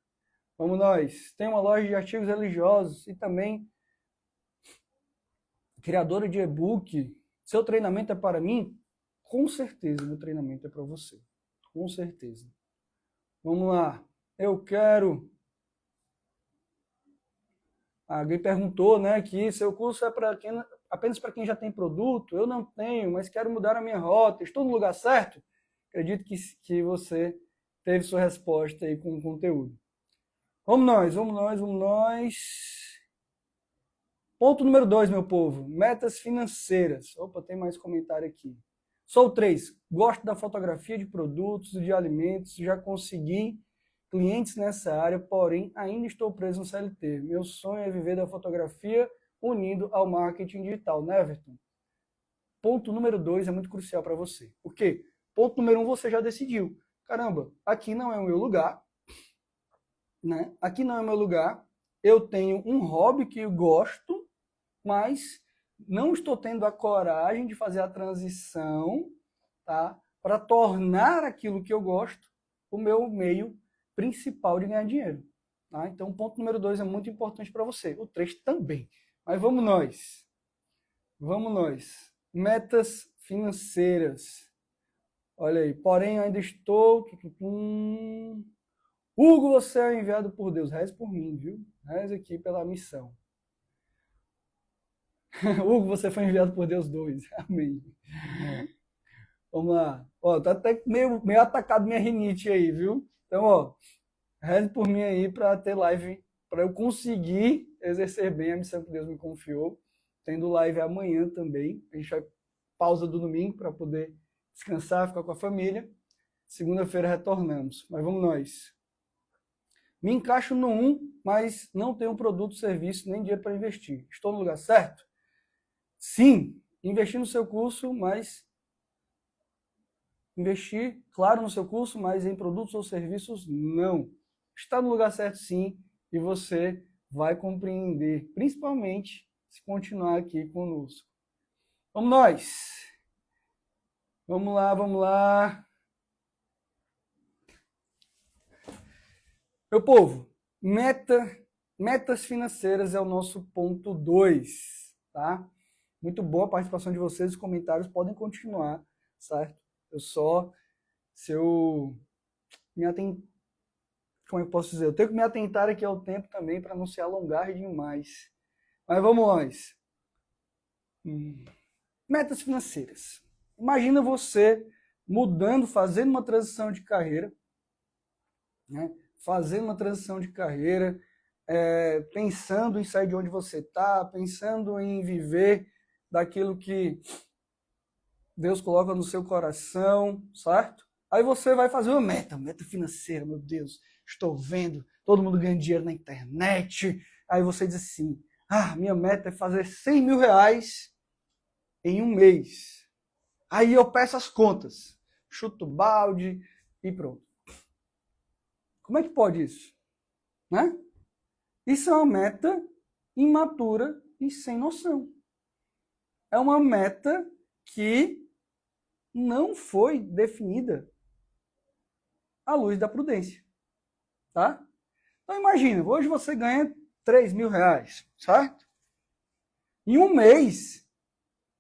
Vamos nós. Tem uma loja de artigos religiosos e também criadora de e-book. Seu treinamento é para mim? Com certeza, meu treinamento é para você. Com certeza. Vamos lá. Eu quero... Alguém perguntou, né, que seu curso é apenas para quem já tem produto. Eu não tenho, mas quero mudar a minha rota. Estou no lugar certo? Acredito que você teve sua resposta aí com o conteúdo. Vamos nós. Ponto número 2, meu povo. Metas financeiras. Opa, tem mais comentário aqui. Sou 3. Gosto da fotografia de produtos, de alimentos. Já consegui clientes nessa área, porém ainda estou preso no CLT. Meu sonho é viver da fotografia unindo ao marketing digital, né, Everton? Ponto número 2 é muito crucial para você. Por quê? Ponto número 1 você já decidiu. Caramba, aqui não é o meu lugar, né? Aqui não é o meu lugar. Eu tenho um hobby que eu gosto, mas não estou tendo a coragem de fazer a transição, tá? Para tornar aquilo que eu gosto o meu meio principal de ganhar dinheiro. Tá? Então, o ponto número 2 é muito importante para você. O 3 também. Mas vamos nós. Metas financeiras. Olha aí. Porém, eu ainda estou... Hugo, você é enviado por Deus. Reze por mim, viu? Reze aqui pela missão. Hugo, você foi enviado por Deus 2. Amém. Vamos lá. Ó, tá até meio atacado minha rinite aí, viu? Então, ó, reze por mim aí para ter live, para eu conseguir exercer bem a missão que Deus me confiou. Tendo live amanhã também. A gente vai pausa do domingo para poder descansar, ficar com a família. Segunda-feira retornamos. Mas vamos nós. Me encaixo no 1, mas não tenho produto, serviço, nem dinheiro para investir. Estou no lugar certo? Sim, investir no seu curso, mas... Investir, claro, no seu curso, mas em produtos ou serviços, não. Está no lugar certo, sim, e você vai compreender, principalmente se continuar aqui conosco. Vamos nós! Vamos lá. Meu povo, metas financeiras é o nosso ponto 2, tá? Muito boa a participação de vocês, os comentários podem continuar, certo? Se eu me atentar, como eu posso dizer? Eu tenho que me atentar aqui ao tempo também para não se alongar demais. Mas vamos lá. Metas financeiras. Imagina você mudando, fazendo uma transição de carreira, né? Pensando em sair de onde você está, pensando em viver daquilo que Deus coloca no seu coração, certo? Aí você vai fazer uma meta financeira, meu Deus, estou vendo todo mundo ganhando dinheiro na internet. Aí você diz assim, minha meta é fazer 100 mil reais em um mês. Aí eu peço as contas, chuto o balde e pronto. Como é que pode isso? Né? Isso é uma meta imatura e sem noção. É uma meta que não foi definida à luz da prudência, tá? Então imagina, hoje você ganha 3 mil reais, certo? Em um mês,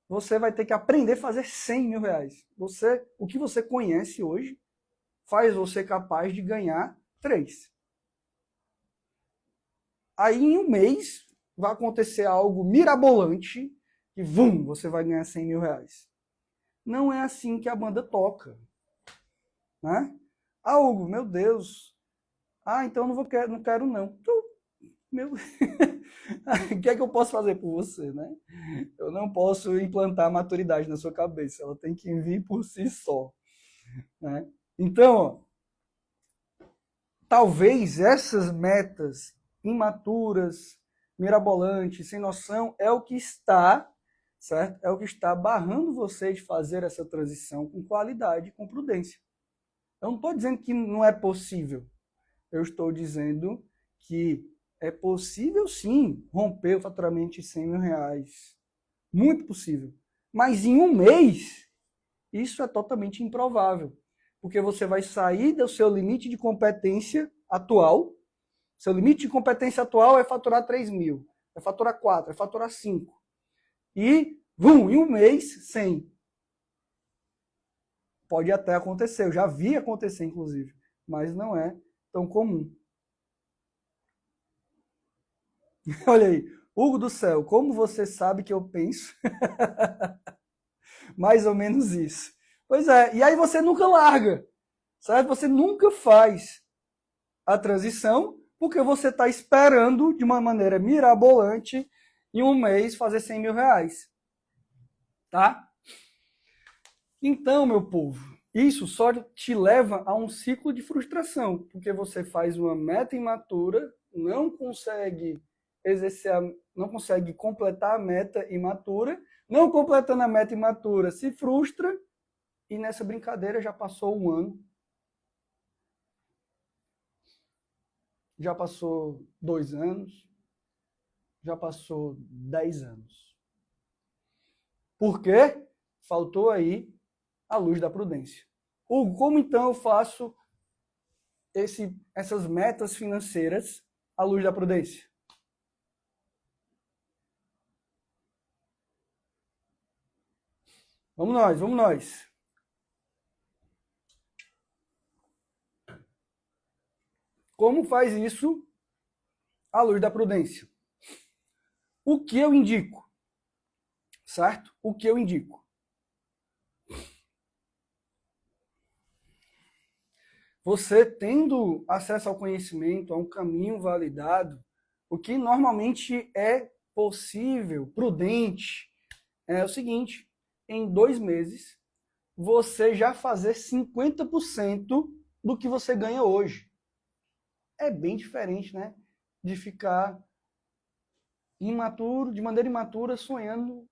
você vai ter que aprender a fazer 100 mil reais. O que você conhece hoje faz você capaz de ganhar 3. Aí em um mês vai acontecer algo mirabolante e você vai ganhar 100 mil reais. Não é assim que a banda toca. Né? Hugo, meu Deus. Então não quero não. O que é que eu posso fazer por você, né? Eu não posso implantar maturidade na sua cabeça. Ela tem que vir por si só. Né? Então, talvez essas metas imaturas, mirabolantes, sem noção, é o que está... certo? É o que está barrando você de fazer essa transição com qualidade, com prudência. Eu não estou dizendo que não é possível. Eu estou dizendo que é possível, sim, romper o faturamento de 100 mil reais. Muito possível. Mas em um mês, isso é totalmente improvável. Porque você vai sair do seu limite de competência atual. Seu limite de competência atual é faturar 3 mil. É faturar 4, é faturar 5. E, em um mês, 100. Pode até acontecer, eu já vi acontecer, inclusive. mas não é tão comum. Olha aí, Hugo do céu, como você sabe que eu penso? Mais ou menos isso. Pois é, e aí você nunca larga, certo? Você nunca faz a transição, porque você está esperando, de uma maneira mirabolante, em um mês fazer 100 mil reais. Tá? Então, meu povo, isso só te leva a um ciclo de frustração, porque você faz uma meta imatura, não consegue não consegue completar a meta imatura, não completando a meta imatura, se frustra, e nessa brincadeira já passou um ano, já passou 2 anos, já passou 10 anos. Por quê? Faltou aí a luz da prudência. Hugo, como então eu faço essas metas financeiras à luz da prudência? Vamos nós, vamos nós. Como faz isso à luz da prudência? O que eu indico? Certo? O que eu indico? Você tendo acesso ao conhecimento, a um caminho validado, o que normalmente é possível, prudente, é o seguinte: em 2 meses, você já fazer 50% do que você ganha hoje. É bem diferente, né? De ficar imaturo, de maneira imatura, sonhando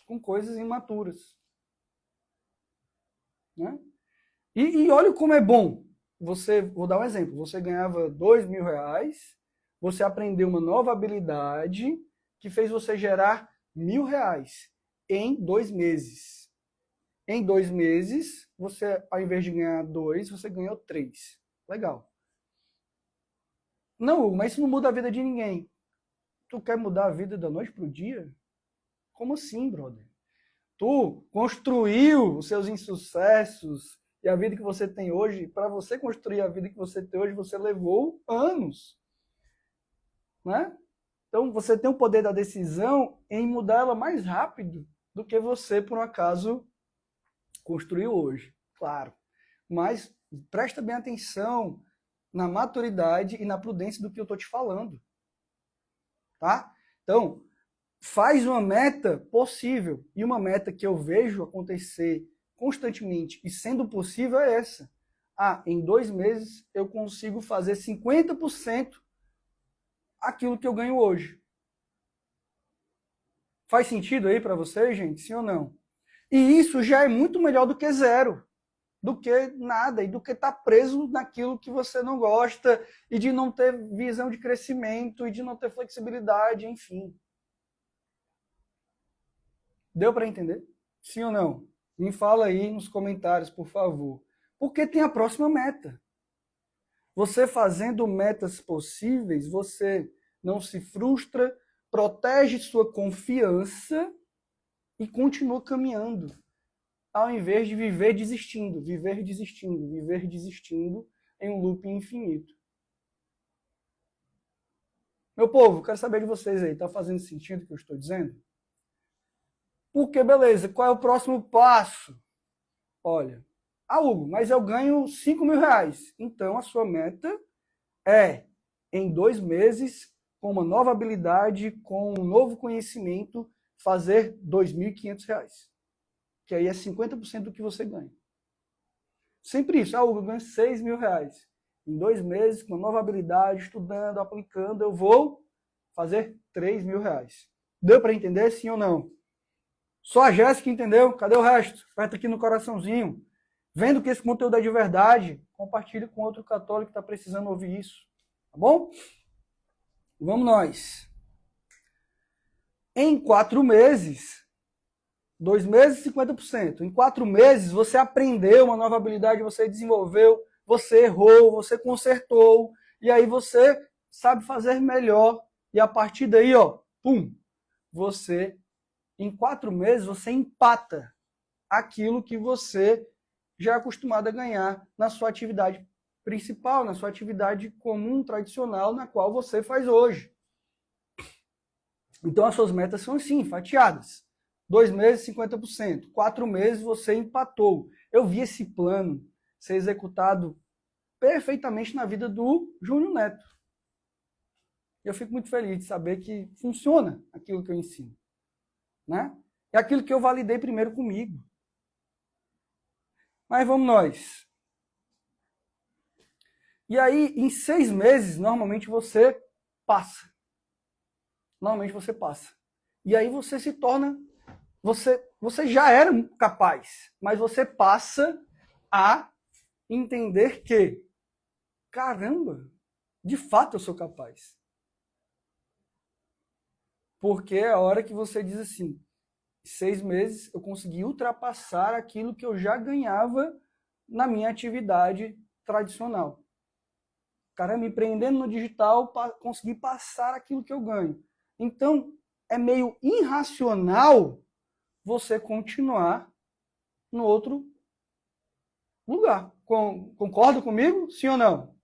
com coisas imaturas. Né? E olha como é bom. Vou dar um exemplo. Você ganhava 2 mil reais, você aprendeu uma nova habilidade que fez você gerar 1.000 reais em 2 meses. Em 2 meses, você, ao invés de ganhar 2, você ganhou 3. Legal. Não, mas isso não muda a vida de ninguém. Tu quer mudar a vida da noite pro dia? Como assim, brother? Tu construiu os seus insucessos e a vida que você tem hoje. Para você construir a vida que você tem hoje, você levou anos. Né? Então, você tem o poder da decisão em mudar ela mais rápido do que você, por um acaso, construiu hoje. Claro. Mas presta bem atenção na maturidade e na prudência do que eu estou te falando. Tá? Então, faz uma meta possível. E uma meta que eu vejo acontecer constantemente e sendo possível é essa. Em 2 meses eu consigo fazer 50% aquilo que eu ganho hoje. Faz sentido aí para vocês, gente? Sim ou não? E isso já é muito melhor do que zero. Do que nada, e do que estar preso naquilo que você não gosta, e de não ter visão de crescimento, e de não ter flexibilidade, enfim. Deu para entender? Sim ou não? Me fala aí nos comentários, por favor. Porque tem a próxima meta. Você fazendo metas possíveis, você não se frustra, protege sua confiança e continua caminhando. Ao invés de viver desistindo, viver desistindo, viver desistindo em um loop infinito. Meu povo, quero saber de vocês aí. Está fazendo sentido o que eu estou dizendo? Porque, beleza, qual é o próximo passo? Olha, Hugo, mas eu ganho 5 mil reais. Então, a sua meta é, em 2 meses, com uma nova habilidade, com um novo conhecimento, fazer 2.500 reais. Que aí é 50% do que você ganha. Sempre isso. Hugo, eu ganho 6 mil reais. Em 2 meses, com uma nova habilidade, estudando, aplicando, eu vou fazer 3 mil reais. Deu para entender, sim ou não? Só a Jéssica entendeu? Cadê o resto? Aperta aqui no coraçãozinho. Vendo que esse conteúdo é de verdade, compartilhe com outro católico que está precisando ouvir isso. Tá bom? Vamos nós. Em 4 meses, 2 meses, 50%. Em 4 meses, você aprendeu uma nova habilidade, você desenvolveu, você errou, você consertou, e aí você sabe fazer melhor. E a partir daí, você, em 4 meses, você empata aquilo que você já é acostumado a ganhar na sua atividade principal, na sua atividade comum, tradicional, na qual você faz hoje. Então, as suas metas são assim, fatiadas. 2 meses, 50%. 4 meses, você empatou. Eu vi esse plano ser executado perfeitamente na vida do Júnior Neto. Eu fico muito feliz de saber que funciona aquilo que eu ensino. Né? É aquilo que eu validei primeiro comigo. Mas vamos nós. E aí, em 6 meses, normalmente você passa. Normalmente você passa. E aí você se torna... Você já era capaz, mas você passa a entender que, caramba, de fato eu sou capaz. Porque é a hora que você diz assim, 6 meses eu consegui ultrapassar aquilo que eu já ganhava na minha atividade tradicional. Caramba, empreendendo no digital, consegui passar aquilo que eu ganho. Então, é meio irracional você continuar no outro lugar. Concorda comigo? Sim ou não?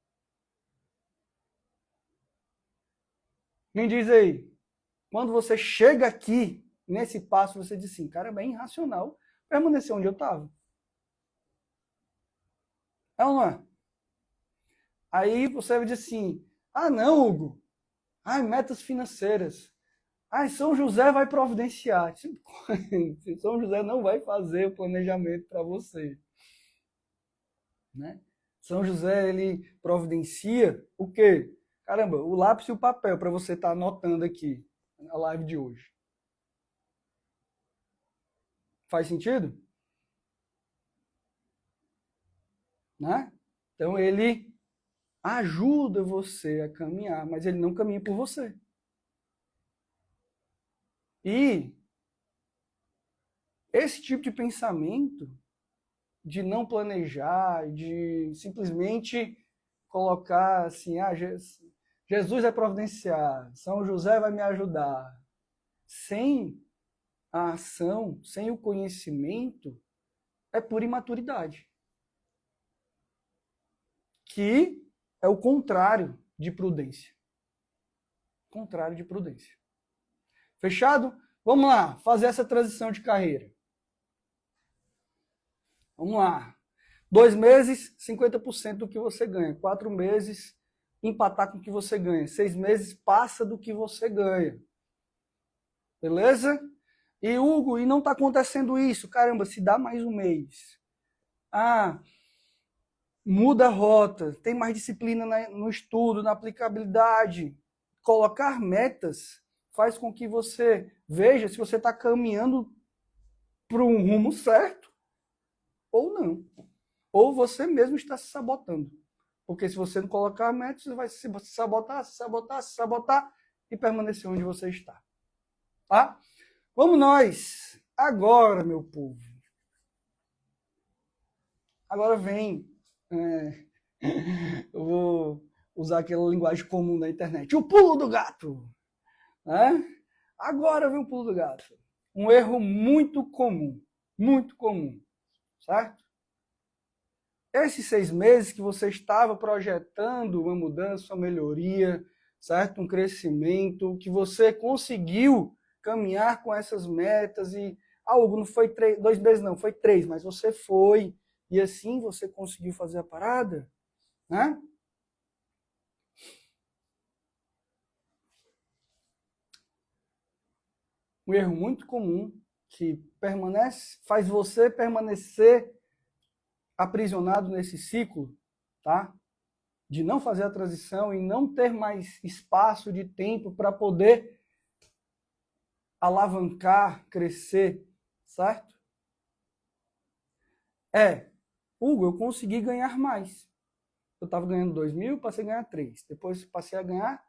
Me diz aí. Quando você chega aqui, nesse passo, você diz assim, cara, é bem irracional permanecer onde eu estava. É ou não é? Aí você vai dizer assim, ah não, Hugo, metas financeiras. São José vai providenciar. São José não vai fazer o planejamento para você. Né? São José, ele providencia o quê? Caramba, o lápis e o papel para você estar anotando aqui na live de hoje. Faz sentido? Né? Então ele ajuda você a caminhar, mas ele não caminha por você. E esse tipo de pensamento de não planejar, de simplesmente colocar assim, Jesus vai providenciar, São José vai me ajudar, sem a ação, sem o conhecimento, é pura imaturidade. Que é o contrário de prudência. Contrário de prudência. Fechado? Vamos lá, fazer essa transição de carreira. Vamos lá. 2 meses, 50% do que você ganha. 4 meses, empatar com o que você ganha. 6 meses, passa do que você ganha. Beleza? E Hugo, e não está acontecendo isso. Caramba, se dá mais um mês. Muda a rota, tem mais disciplina no estudo, na aplicabilidade. Colocar metas faz com que você veja se você está caminhando para um rumo certo ou não. Ou você mesmo está se sabotando. Porque se você não colocar metas, você vai se sabotar e permanecer onde você está. Tá? Vamos nós. Agora, meu povo. Agora vem. Eu vou usar aquela linguagem comum da internet. O pulo do gato. Né? Agora vem o pulo do gato. Um erro muito comum. Muito comum. Certo? Esses 6 meses que você estava projetando uma mudança, uma melhoria, certo? Um crescimento, que você conseguiu caminhar com essas metas e algo não foi 2 meses não, foi 3, mas você foi e assim você conseguiu fazer a parada, né? Um erro muito comum que faz você permanecer aprisionado nesse ciclo, tá? De não fazer a transição e não ter mais espaço de tempo para poder alavancar, crescer, certo? Hugo, eu consegui ganhar mais. Eu estava ganhando 2 mil, passei a ganhar 3. Depois passei a ganhar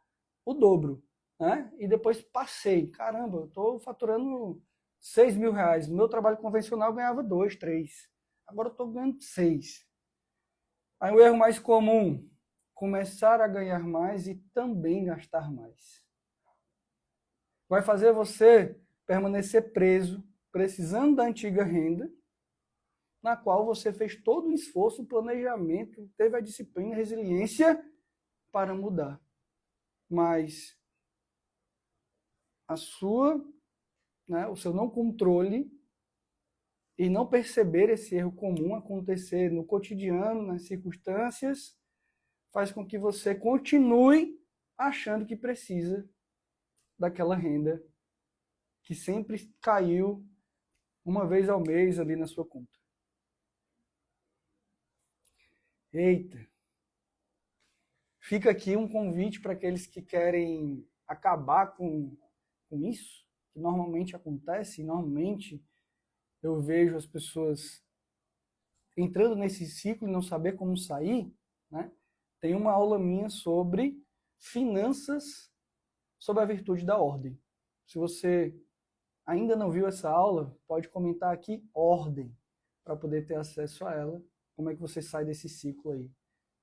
o dobro, né? E depois passei. Caramba, eu estou faturando 6 mil reais. No meu trabalho convencional eu ganhava 2, 3. Agora eu estou ganhando 6. Aí o erro mais comum, começar a ganhar mais e também gastar mais. Vai fazer você permanecer preso, precisando da antiga renda, na qual você fez todo o esforço, o planejamento, teve a disciplina, a resiliência para mudar. Mas o seu não controle e não perceber esse erro comum acontecer no cotidiano, nas circunstâncias, faz com que você continue achando que precisa daquela renda que sempre caiu uma vez ao mês ali na sua conta. Eita! Fica aqui um convite para aqueles que querem acabar com isso, que normalmente acontece, normalmente eu vejo as pessoas entrando nesse ciclo e não saber como sair, né? Tem uma aula minha sobre finanças, sobre a virtude da ordem. Se você ainda não viu essa aula, pode comentar aqui ordem, para poder ter acesso a ela. Como é que você sai desse ciclo aí?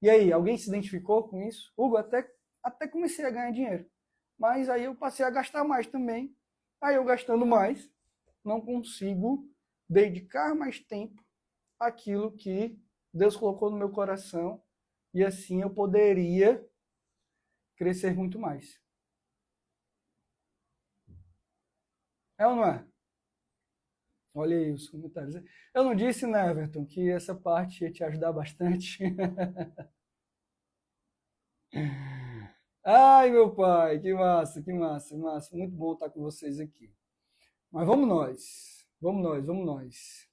E aí, alguém se identificou com isso? Hugo, até comecei a ganhar dinheiro, mas aí eu passei a gastar mais também. Aí eu gastando mais, não consigo dedicar mais tempo àquilo que Deus colocou no meu coração, e assim eu poderia crescer muito mais. É ou não é? Olha aí os comentários. Eu não disse, né, Everton, que essa parte ia te ajudar bastante? Ai, meu pai, que massa, que massa, massa. Muito bom estar com vocês aqui. Mas vamos nós. Vamos nós, vamos nós.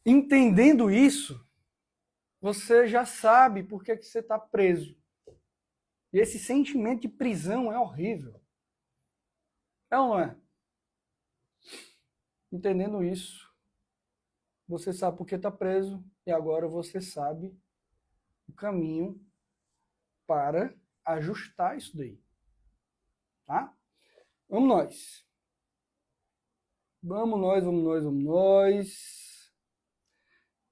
Entendendo isso, você já sabe por que você está preso. E esse sentimento de prisão é horrível. É ou não é? Entendendo isso, você sabe por que está preso e agora você sabe o caminho para ajustar isso daí. Tá? Vamos nós. Vamos nós, vamos nós, vamos nós.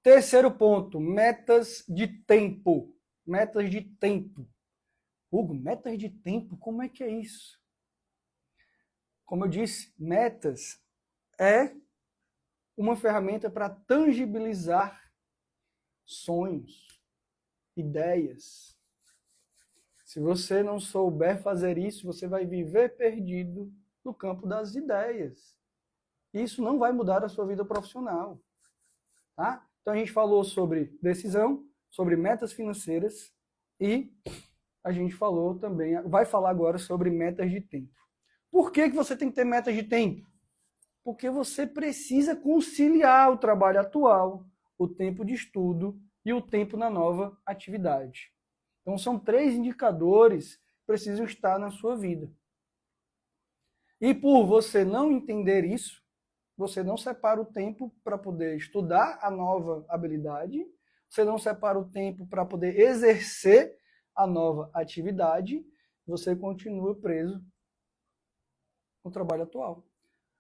Terceiro ponto, metas de tempo. Metas de tempo. Hugo, metas de tempo, como é que é isso? Como eu disse, metas é uma ferramenta para tangibilizar sonhos, ideias. Se você não souber fazer isso, você vai viver perdido no campo das ideias. Isso não vai mudar a sua vida profissional. Tá? Então a gente falou sobre decisão, sobre metas financeiras e a gente falou também, vai falar agora sobre metas de tempo. Por que você tem que ter metas de tempo? Porque você precisa conciliar o trabalho atual, o tempo de estudo e o tempo na nova atividade. Então são 3 indicadores que precisam estar na sua vida. E por você não entender isso, você não separa o tempo para poder estudar a nova habilidade, você não separa o tempo para poder exercer a nova atividade, você continua preso no trabalho atual.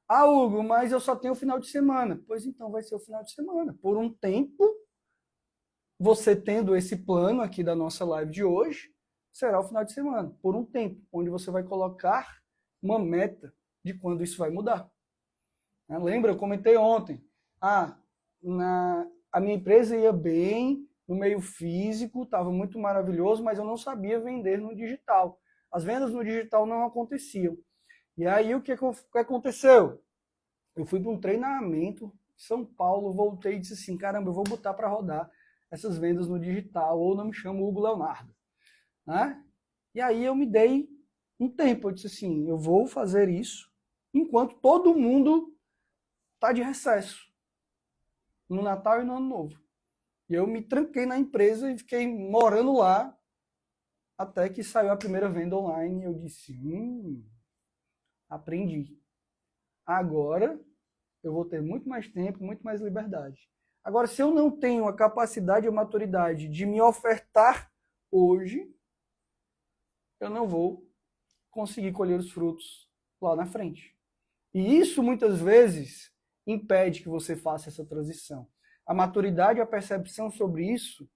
Ah, Hugo, mas eu só tenho o final de semana. Pois então vai ser o final de semana. Por um tempo, você tendo esse plano aqui da nossa live de hoje, será o final de semana. Por um tempo, onde você vai colocar uma meta de quando isso vai mudar. Lembra, eu comentei ontem. A minha empresa ia bem no meio físico, estava muito maravilhoso, mas eu não sabia vender no digital. As vendas no digital não aconteciam. E aí o que aconteceu? Eu fui para um treinamento em São Paulo, voltei e disse assim, caramba, eu vou botar para rodar essas vendas no digital, ou não me chamo Hugo Leonardo. Né? E aí eu me dei um tempo, eu disse assim, eu vou fazer isso enquanto todo mundo está de recesso, no Natal e no Ano Novo. E eu me tranquei na empresa e fiquei morando lá, até que saiu a primeira venda online, e eu disse, aprendi. Agora eu vou ter muito mais tempo, muito mais liberdade. Agora, se eu não tenho a capacidade ou maturidade de me ofertar hoje, eu não vou conseguir colher os frutos lá na frente. E isso, muitas vezes, impede que você faça essa transição. A maturidade e a percepção sobre isso,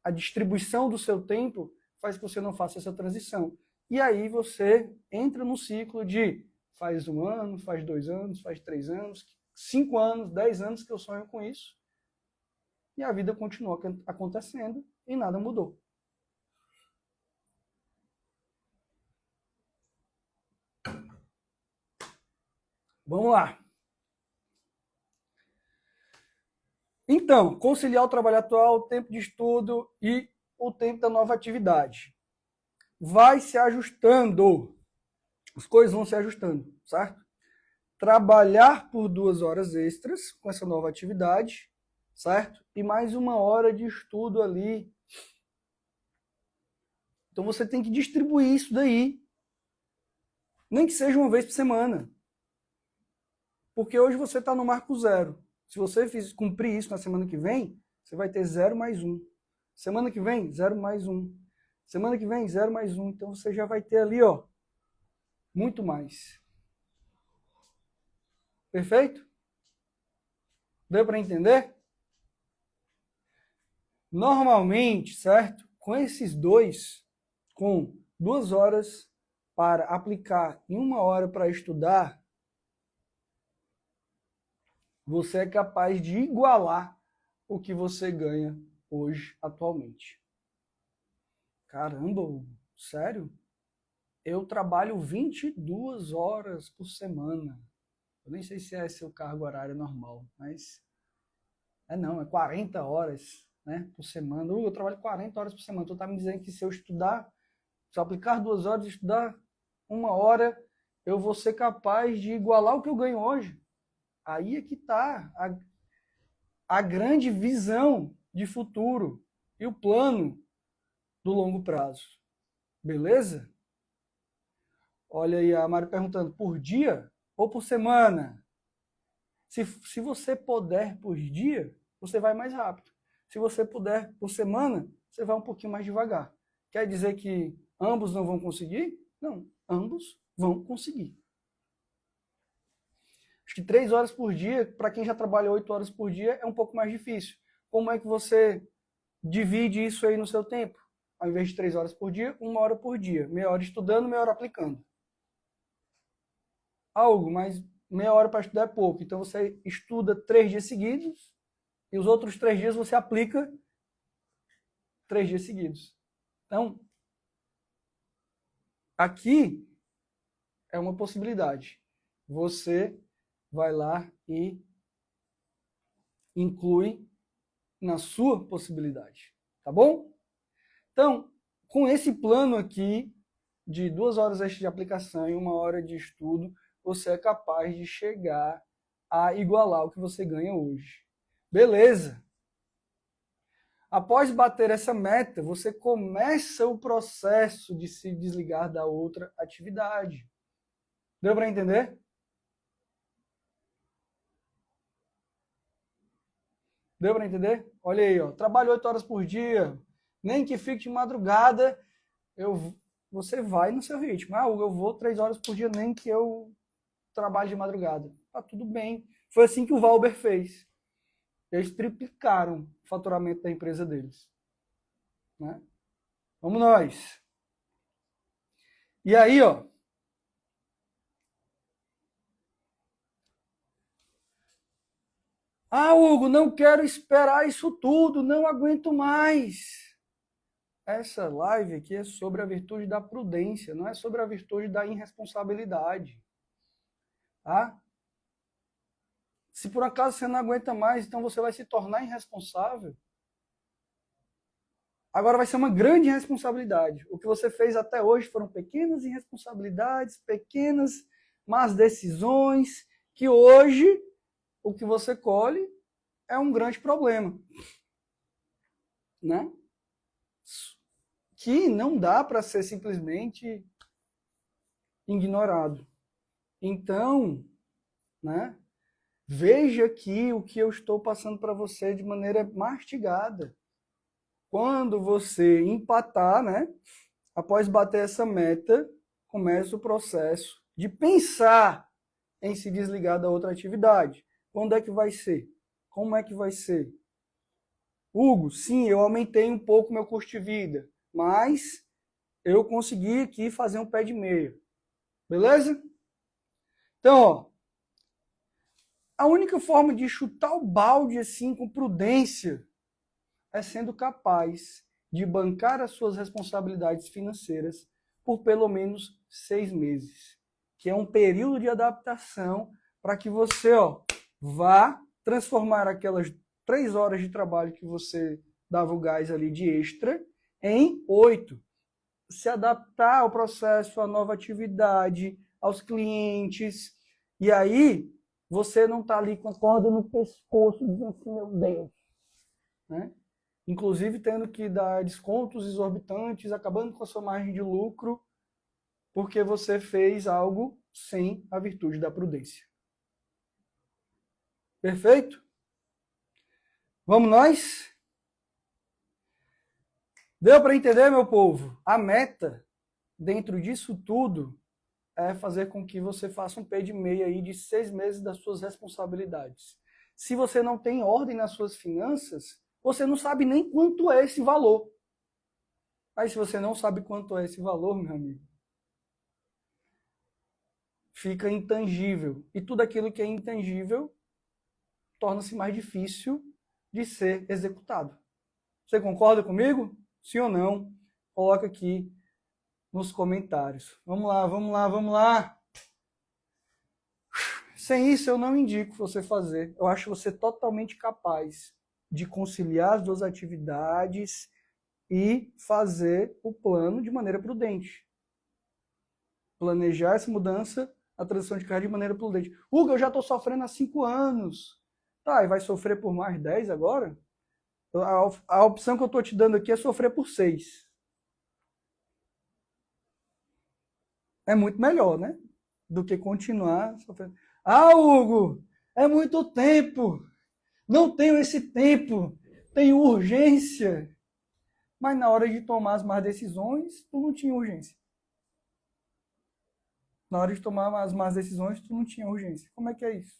a distribuição do seu tempo, faz que você não faça essa transição. E aí você entra no ciclo de faz 1 ano, faz 2 anos, faz 3 anos, 5 anos, 10 anos que eu sonho com isso. E a vida continua acontecendo e nada mudou. Vamos lá. Então, conciliar o trabalho atual, o tempo de estudo e o tempo da nova atividade. Vai se ajustando. As coisas vão se ajustando, certo? Trabalhar por 2 horas extras com essa nova atividade, certo? E mais 1 hora de estudo ali. Então você tem que distribuir isso daí. Nem que seja 1 vez por semana. Porque hoje você está no marco 0. Se você cumprir isso na semana que vem, você vai ter 0 mais 1. Semana que vem, 0 mais 1. Semana que vem, 0 mais 1. Então você já vai ter ali, ó, muito mais. Perfeito? Deu para entender? Normalmente, certo? Com esses dois, com 2 horas para aplicar e 1 hora para estudar, você é capaz de igualar o que você ganha hoje, atualmente. Caramba, sério? Eu trabalho 22 horas por semana. Eu nem sei se é seu cargo horário normal, mas... é 40 horas, né, por semana. Eu trabalho 40 horas por semana. Tu tá me dizendo que se eu estudar, se eu aplicar 2 horas e estudar 1 hora, eu vou ser capaz de igualar o que eu ganho hoje? Aí é que está a grande visão de futuro e o plano do longo prazo. Beleza? Olha aí a Mari perguntando, por dia ou por semana? Se você puder por dia, você vai mais rápido. Se você puder por semana, você vai um pouquinho mais devagar. Quer dizer que ambos não vão conseguir? Não, ambos vão conseguir. Acho que 3 horas por dia, para quem já trabalha 8 horas por dia, é um pouco mais difícil. Como é que você divide isso aí no seu tempo? Ao invés de 3 horas por dia, 1 hora por dia. Meia hora estudando, meia hora aplicando. Algo, mas meia hora para estudar é pouco. Então você estuda 3 dias seguidos e os outros 3 dias você aplica 3 dias seguidos. Então, aqui é uma possibilidade. Você vai lá e inclui na sua possibilidade. Tá bom? Então, com esse plano aqui, de 2 horas extras de aplicação e 1 hora de estudo, você é capaz de chegar a igualar o que você ganha hoje. Beleza? Após bater essa meta, você começa o processo de se desligar da outra atividade. Deu para entender? Deu para entender? Olha aí, ó. Trabalho 8 horas por dia, nem que fique de madrugada, você vai no seu ritmo. Ah, eu vou 3 horas por dia, nem que eu trabalhe de madrugada. Tá tudo bem. Foi assim que o Valber fez. Eles triplicaram o faturamento da empresa deles. Né? Vamos nós. E aí, ó. Ah, Hugo, não quero esperar isso tudo, não aguento mais. Essa live aqui é sobre a virtude da prudência, não é sobre a virtude da irresponsabilidade. Tá? Se por acaso você não aguenta mais, então você vai se tornar irresponsável. Agora vai ser uma grande irresponsabilidade. O que você fez até hoje foram pequenas irresponsabilidades, pequenas más decisões, que hoje o que você colhe é um grande problema. Né? Que não dá para ser simplesmente ignorado. Então, né, veja aqui o que eu estou passando para você de maneira mastigada. Quando você empatar, né, após bater essa meta, começa o processo de pensar em se desligar da outra atividade. Quando é que vai ser? Como é que vai ser? Hugo, sim, eu aumentei um pouco meu custo de vida, mas eu consegui aqui fazer um pé de meia. Beleza? Então, ó, A única forma de chutar o balde assim com prudência é sendo capaz de bancar as suas responsabilidades financeiras por pelo menos 6 meses, que é um período de adaptação para que você vá transformar aquelas 3 horas de trabalho que você dava o gás ali de extra em 8. Se adaptar ao processo, à nova atividade, aos clientes. E aí, você não está ali com a corda no pescoço, dizendo assim, meu Deus. Né? Inclusive tendo que dar descontos exorbitantes, acabando com a sua margem de lucro, porque você fez algo sem a virtude da prudência. Perfeito? Vamos nós? Deu para entender, meu povo? A meta, dentro disso tudo, é fazer com que você faça um pay de meia aí de 6 meses das suas responsabilidades. Se você não tem ordem nas suas finanças, você não sabe nem quanto é esse valor. Aí se você não sabe quanto é esse valor, meu amigo, fica intangível. E tudo aquilo que é intangível torna-se mais difícil de ser executado. Você concorda comigo? Sim ou não? Coloca aqui nos comentários. Vamos lá, vamos lá, vamos lá. Sem isso, eu não indico você fazer. Eu acho você totalmente capaz de conciliar as duas atividades e fazer o plano de maneira prudente. Planejar essa mudança, a transição de carreira de maneira prudente. Hugo, eu já estou sofrendo há 5 anos. Tá, e vai sofrer por mais 10 agora? A opção que eu estou te dando aqui é sofrer por 6. É muito melhor, né? Do que continuar sofrendo. Ah, Hugo, é muito tempo. Não tenho esse tempo. Tenho urgência. Mas na hora de tomar as más decisões, tu não tinha urgência. Na hora de tomar as más decisões, tu não tinha urgência. Como é que é isso?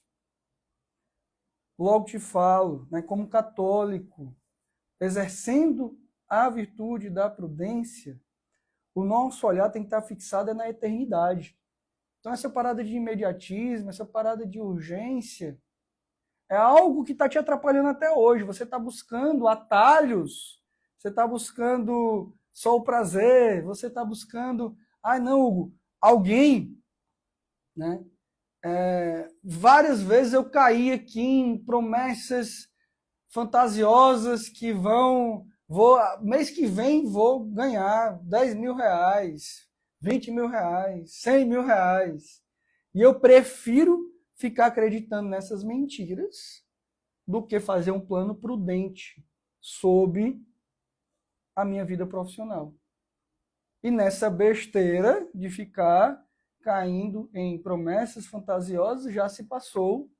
Logo te falo, né, como católico, exercendo a virtude da prudência, o nosso olhar tem que estar fixado na eternidade. Então essa parada de imediatismo, essa parada de urgência, é algo que está te atrapalhando até hoje. Você está buscando atalhos, você está buscando só o prazer, você está buscando... Ah, não, Hugo, alguém... Né? Várias vezes eu caí aqui em promessas fantasiosas que mês que vem vou ganhar 10 mil reais, 20 mil reais, 100 mil reais. E eu prefiro ficar acreditando nessas mentiras do que fazer um plano prudente sobre a minha vida profissional. E nessa besteira de ficar caindo em promessas fantasiosas, já se passou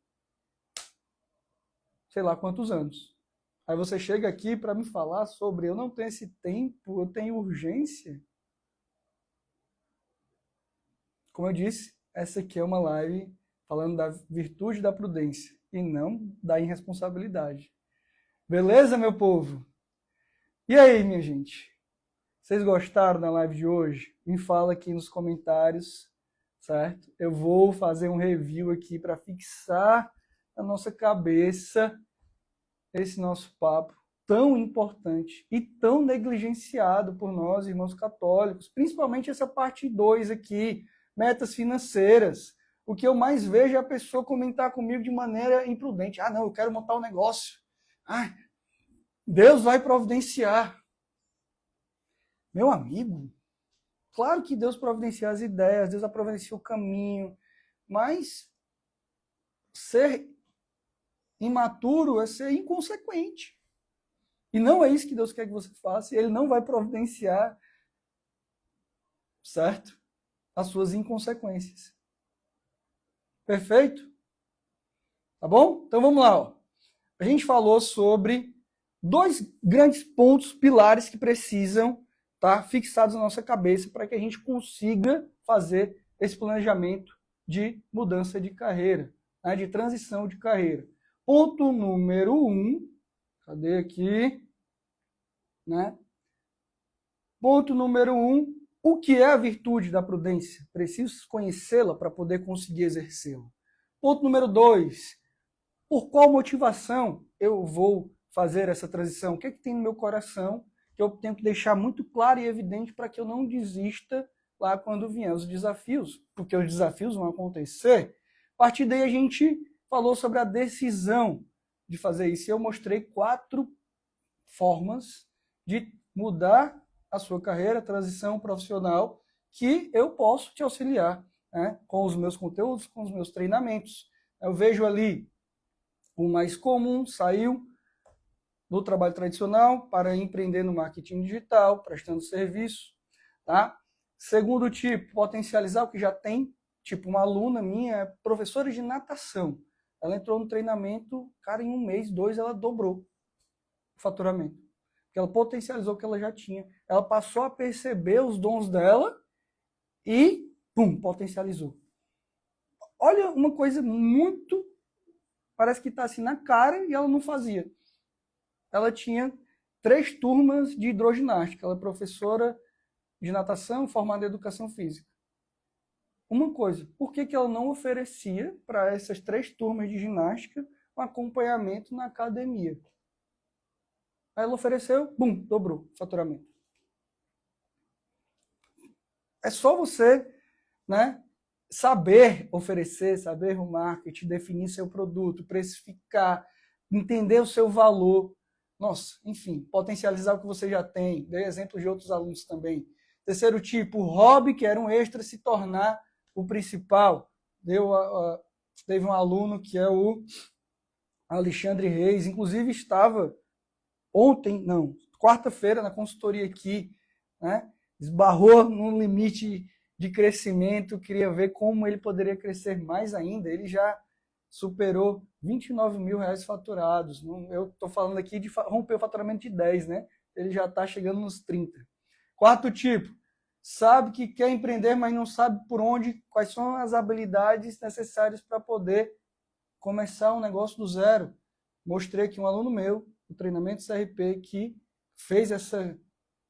sei lá quantos anos. Aí você chega aqui para me falar sobre eu não tenho esse tempo, eu tenho urgência. Como eu disse, essa aqui é uma live falando da virtude da prudência e não da irresponsabilidade. Beleza, meu povo? E aí, minha gente? Vocês gostaram da live de hoje? Me fala aqui nos comentários, certo? Eu vou fazer um review aqui para fixar na nossa cabeça esse nosso papo tão importante e tão negligenciado por nós, irmãos católicos, principalmente essa parte 2 aqui, metas financeiras. O que eu mais vejo é a pessoa comentar comigo de maneira imprudente. Ah, não, eu quero montar um negócio. Ah, Deus vai providenciar. Meu amigo, claro que Deus providencia as ideias, Deus providencia o caminho, mas ser imaturo é ser inconsequente. E não é isso que Deus quer que você faça, Ele não vai providenciar, certo? As suas inconsequências. Perfeito? Tá bom? Então vamos lá. Ó. A gente falou sobre 2 grandes pontos, pilares que precisam estar fixados na nossa cabeça para que a gente consiga fazer esse planejamento de mudança de carreira, né? De transição de carreira. Ponto número 1, cadê aqui? Né? Ponto número 1, o que é a virtude da prudência? Preciso conhecê-la para poder conseguir exercê-la. Ponto número 2, Por qual motivação eu vou fazer essa transição? O que é que tem no meu coração que eu tenho que deixar muito claro e evidente para que eu não desista lá quando vier os desafios? Porque os desafios vão acontecer. A partir daí a gente falou sobre a decisão de fazer isso. E eu mostrei 4 formas de mudar a sua carreira, transição profissional, que eu posso te auxiliar, né, com os meus conteúdos, com os meus treinamentos. Eu vejo ali o mais comum, saiu do trabalho tradicional para empreender no marketing digital, prestando serviço. Tá? Segundo tipo, potencializar o que já tem. Tipo, uma aluna minha é professora de natação. Ela entrou no treinamento, cara, em 1 mês, 2, ela dobrou o faturamento. Porque ela potencializou o que ela já tinha. Ela passou a perceber os dons dela e, pum, potencializou. Olha uma coisa muito... Parece que está assim na cara e ela não fazia. Ela tinha 3 turmas de hidroginástica. Ela é professora de natação formada em educação física. Uma coisa, por que ela não oferecia para essas 3 turmas de ginástica um acompanhamento na academia? Aí ela ofereceu, bum, dobrou o faturamento. É só você, né, saber oferecer, saber o marketing, definir seu produto, precificar, entender o seu valor. Nossa, enfim, potencializar o que você já tem. Dei exemplos de outros alunos também. Terceiro tipo, o hobby, que era um extra, se tornar o principal. Teve um aluno que é o Alexandre Reis, inclusive estava quarta-feira na consultoria aqui, né? Esbarrou num limite de crescimento, queria ver como ele poderia crescer mais ainda. Ele já superou 29 mil reais faturados. Eu estou falando aqui de romper o faturamento de 10, né? Ele já está chegando nos 30. Quarto tipo, sabe que quer empreender, mas não sabe por onde, quais são as habilidades necessárias para poder começar um negócio do zero. Mostrei aqui um aluno meu, o treinamento CRP, que fez essa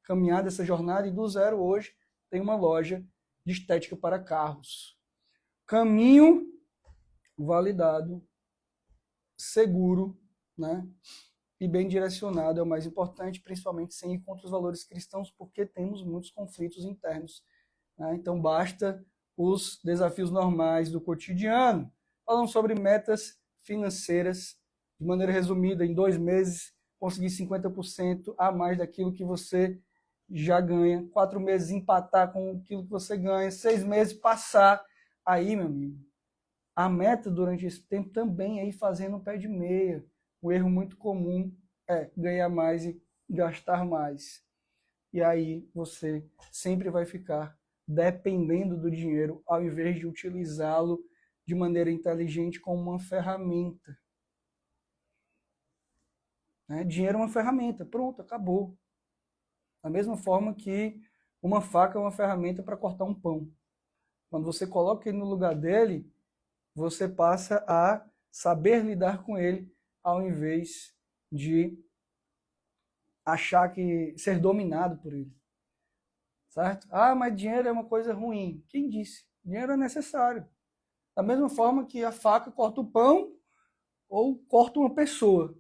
caminhada, essa jornada, e do zero hoje tem uma loja de estética para carros. Caminho validado, seguro, né? E bem direcionado é o mais importante, principalmente sem ir contra os valores cristãos, porque temos muitos conflitos internos. Né? Então, basta os desafios normais do cotidiano. Falando sobre metas financeiras, de maneira resumida, em 2 meses, conseguir 50% a mais daquilo que você já ganha. 4 meses, empatar com aquilo que você ganha. 6 meses, passar. Aí, meu amigo, a meta durante esse tempo também é ir fazendo um pé de meia. O erro muito comum é ganhar mais e gastar mais. E aí você sempre vai ficar dependendo do dinheiro, ao invés de utilizá-lo de maneira inteligente como uma ferramenta. Né? Dinheiro é uma ferramenta. Pronto, acabou. Da mesma forma que uma faca é uma ferramenta para cortar um pão. Quando você coloca ele no lugar dele, você passa a saber lidar com ele, ao invés de achar que ser dominado por ele. Certo? Ah, mas dinheiro é uma coisa ruim. Quem disse? Dinheiro é necessário. Da mesma forma que a faca corta o pão ou corta uma pessoa.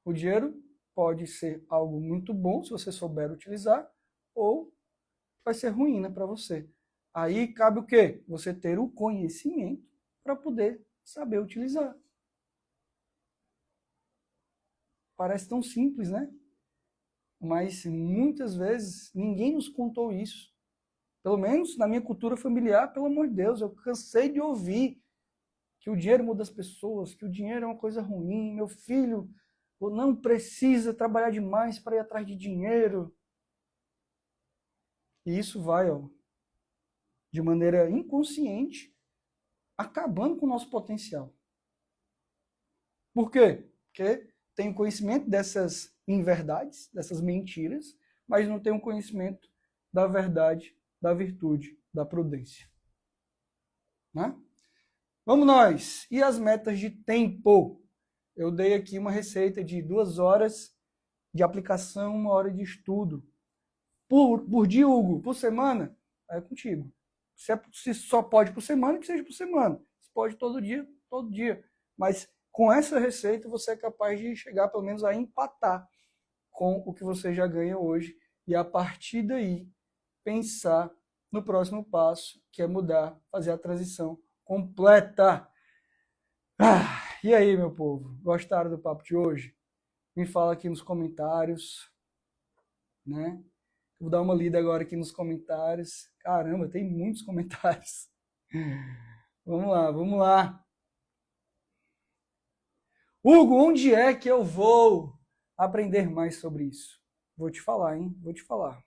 O dinheiro pode ser algo muito bom se você souber utilizar, ou vai ser ruim, né, para você. Aí cabe o quê? Você ter o conhecimento para poder saber utilizar. Parece tão simples, né? Mas muitas vezes ninguém nos contou isso. Pelo menos na minha cultura familiar, pelo amor de Deus, eu cansei de ouvir que o dinheiro muda as pessoas, que o dinheiro é uma coisa ruim, meu filho não precisa trabalhar demais para ir atrás de dinheiro. E isso vai, de maneira inconsciente, acabando com o nosso potencial. Por quê? Porque tem conhecimento dessas inverdades, dessas mentiras, mas não tem um conhecimento da verdade, da virtude, da prudência. Né? Vamos nós! E as metas de tempo? Eu dei aqui uma receita de 2 horas de aplicação, 1 hora de estudo. Por dia, Hugo, por semana, é contigo. Se só pode por semana, que seja por semana. Se pode todo dia, todo dia. Mas com essa receita você é capaz de chegar pelo menos a empatar com o que você já ganha hoje e a partir daí pensar no próximo passo, que é mudar, fazer a transição completa. E aí, meu povo, gostaram do papo de hoje? Me fala aqui nos comentários, né? Vou dar uma lida agora aqui nos comentários. Caramba, tem muitos comentários. Vamos lá, vamos lá. Hugo, onde é que eu vou aprender mais sobre isso? Vou te falar, hein? Vou te falar.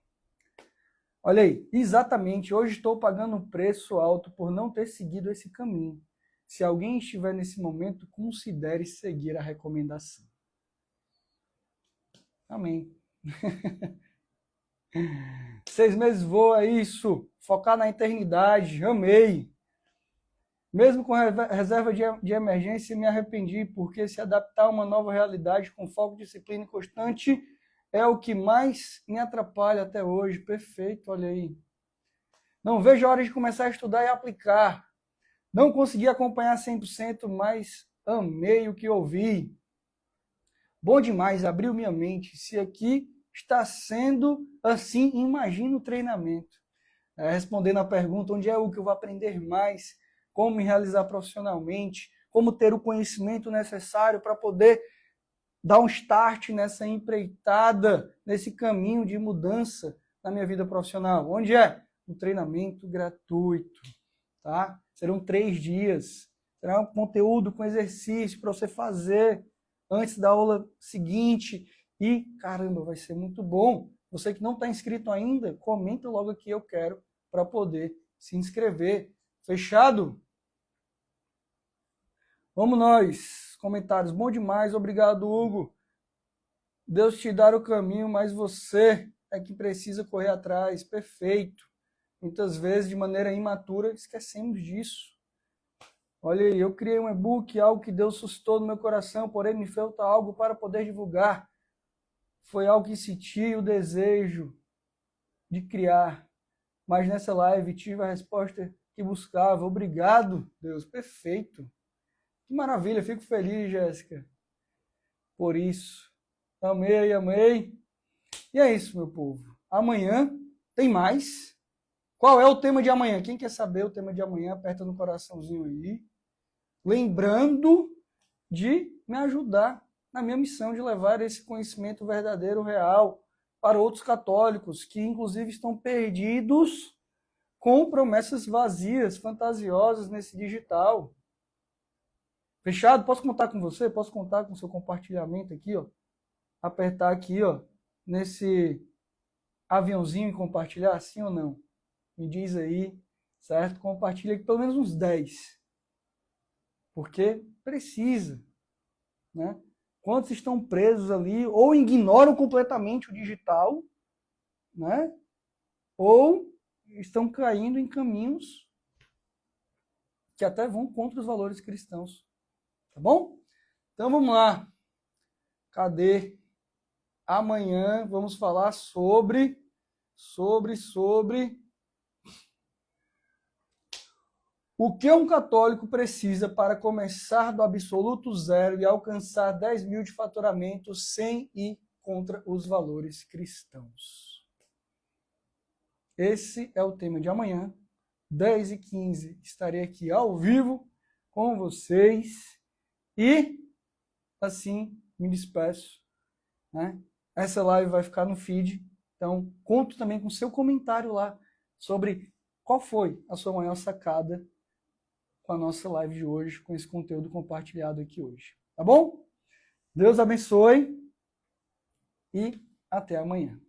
Olha aí, exatamente, hoje estou pagando um preço alto por não ter seguido esse caminho. Se alguém estiver nesse momento, considere seguir a recomendação. Amém. 6 meses voa, isso. Focar na eternidade, amei. Mesmo com reserva de emergência, me arrependi, porque se adaptar a uma nova realidade com foco, disciplina e constante é o que mais me atrapalha até hoje. Perfeito, olha aí. Não vejo a hora de começar a estudar e aplicar. Não consegui acompanhar 100%, mas amei o que ouvi. Bom demais, abriu minha mente. Se aqui está sendo assim, imagina o treinamento. Respondendo a pergunta, onde é o que eu vou aprender mais? Como me realizar profissionalmente? Como ter o conhecimento necessário para poder dar um start nessa empreitada, nesse caminho de mudança na minha vida profissional? Onde é? Um treinamento gratuito, tá? Serão 3 dias. Será um conteúdo com exercício para você fazer antes da aula seguinte. E, caramba, vai ser muito bom. Você que não está inscrito ainda, comenta logo aqui, eu quero, para poder se inscrever. Fechado? Vamos nós. Comentários. Bom demais. Obrigado, Hugo. Deus te dar o caminho, mas você é que precisa correr atrás. Perfeito. Muitas vezes, de maneira imatura, esquecemos disso. Olha aí, eu criei um e-book, algo que Deus suscitou no meu coração, porém me falta algo para poder divulgar. Foi algo que senti o desejo de criar. Mas nessa live tive a resposta que buscava. Obrigado, Deus. Perfeito. Que maravilha. Fico feliz, Jéssica. Por isso. Amei, amei. E é isso, meu povo. Amanhã tem mais. Qual é o tema de amanhã? Quem quer saber o tema de amanhã, aperta no coraçãozinho aí. Lembrando de me ajudar na minha missão de levar esse conhecimento verdadeiro, real, para outros católicos que, inclusive, estão perdidos com promessas vazias, fantasiosas nesse digital. Fechado? Posso contar com você? Posso contar com o seu compartilhamento aqui, ó? Apertar aqui, ó, nesse aviãozinho e compartilhar, sim ou não? Me diz aí, certo? Compartilha aqui pelo menos uns 10. Porque precisa, né? Quantos estão presos ali, ou ignoram completamente o digital, né? Ou estão caindo em caminhos que até vão contra os valores cristãos. Tá bom? Então vamos lá. Cadê? Amanhã vamos falar sobre o que um católico precisa para começar do absoluto zero e alcançar 10 mil de faturamento sem ir contra os valores cristãos. Esse é o tema de amanhã, 10h15. Estarei aqui ao vivo com vocês e, assim, me despeço, né? Essa live vai ficar no feed, então conto também com seu comentário lá sobre qual foi a sua maior sacada com a nossa live de hoje, com esse conteúdo compartilhado aqui hoje. Tá bom? Deus abençoe e até amanhã.